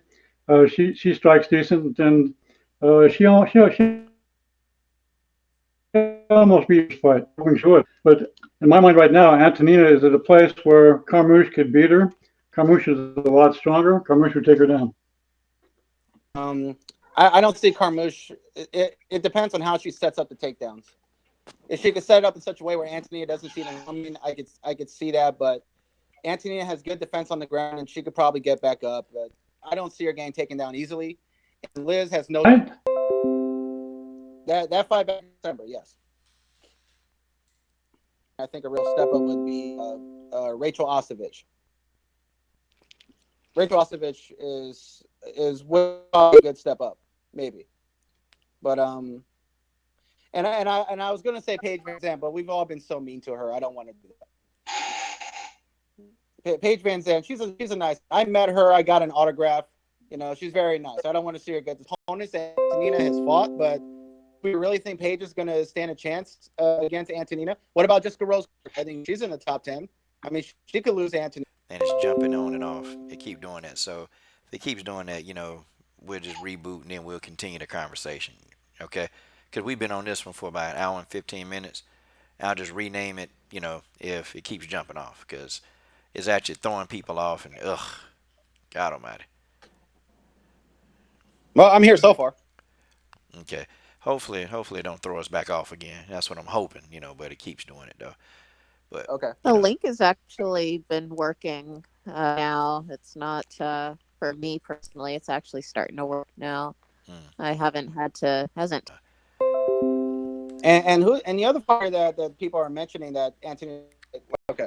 She strikes decent, and she almost beat this fight. Hoping she would. But in my mind right now, Antonina is at a place where Carmouche could beat her. Carmouche is a lot stronger. Carmouche would take her down. Um, I don't see Carmouche. It depends on how she sets up the takedowns. If she could set it up in such a way where Antonina doesn't see them coming, I could see that. But Antonina has good defense on the ground, and she could probably get back up. But I don't see her getting taken down easily. And Liz has no Right? that fight back in December. Yes, I think a real step up would be Rachel Ostovich. Rachel Ostovich is a good step up, maybe. But and I was gonna say Paige Van Zandt, but we've all been so mean to her. I don't want to do that. Paige Van Zandt, she's a nice. I met her. I got an autograph. You know, she's very nice. I don't want to see her get the opponents that Antonina has fought, but we really think Paige is going to stand a chance against Antonina. What about Jessica Rose? I think she's in the top 10. I mean, she could lose to Antonina. And it's jumping on and off. It keep doing that. So if it keeps doing that, we'll just reboot and then we'll continue the conversation. Okay? Because we've been on this one for about an hour and 15 minutes. I'll just rename it, if it keeps jumping off. Because it's actually throwing people off and, ugh, God almighty. Well, I'm here so far. Okay. Hopefully it don't throw us back off again. That's what I'm hoping, but it keeps doing it, though. But, Okay. The link has actually been working now. It's not for me personally. It's actually starting to work now. I haven't had to hasn't. And the other fighter that people are mentioning that Antonina. Okay.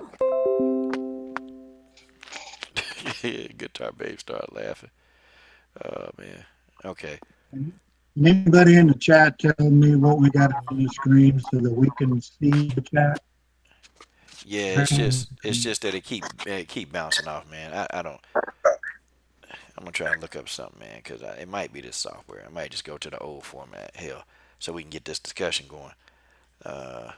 Guitar babe start laughing. Oh, man. Okay. Can anybody in the chat tell me what we got on the screen so that we can see the chat? Yeah, it's just that it keep bouncing off, man. I don't. I'm gonna try to look up something, man, because it might be this software. I might just go to the old format, hell, so we can get this discussion going. Uh,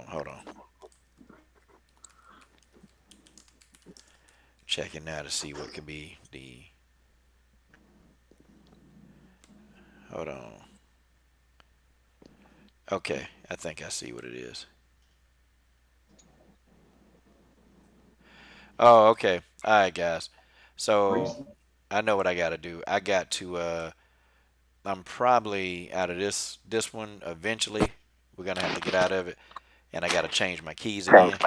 hold on. Checking now to see what could be the. Hold on. Okay, I think I see what it is. Oh, okay. All right, guys. So I know what I gotta do. I got to. I'm probably out of this one eventually. We're gonna have to get out of it, and I gotta change my keys again,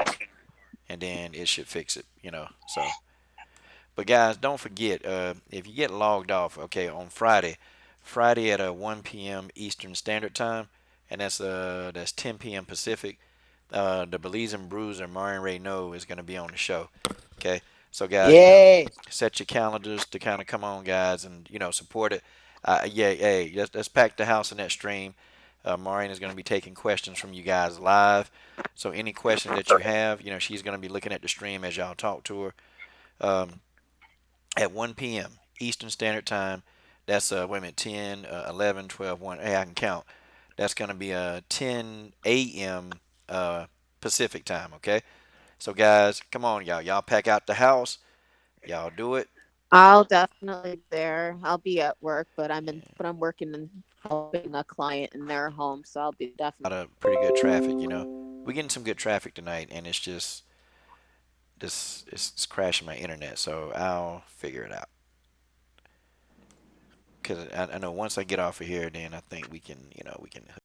and then it should fix it. So. But guys, don't forget, if you get logged off, okay, on Friday at 1 p.m. Eastern Standard Time, and that's 10 p.m. Pacific. The Belize Bruiser Marion Reneau is going to be on the show. Okay, so guys, Yay! set your calendars to kind of come on, guys, and support it. Yeah, hey, let's pack the house in that stream. Marion is going to be taking questions from you guys live. So any questions that you have, she's going to be looking at the stream as y'all talk to her. Um, at 1 p.m. Eastern Standard Time. That's wait a minute, 10, 11, 12, 1. Hey, I can count. That's going to be 10 a.m. Pacific Time, okay? So guys, come on, y'all. Y'all pack out the house. Y'all do it. I'll definitely be there. I'll be at work, but I'm working and helping a client in their home, so I'll be A lot definitely. of pretty good traffic. We're getting some good traffic tonight, and it's just this it's crashing my internet, so I'll figure it out. Because I know once I get off of here, then I think we can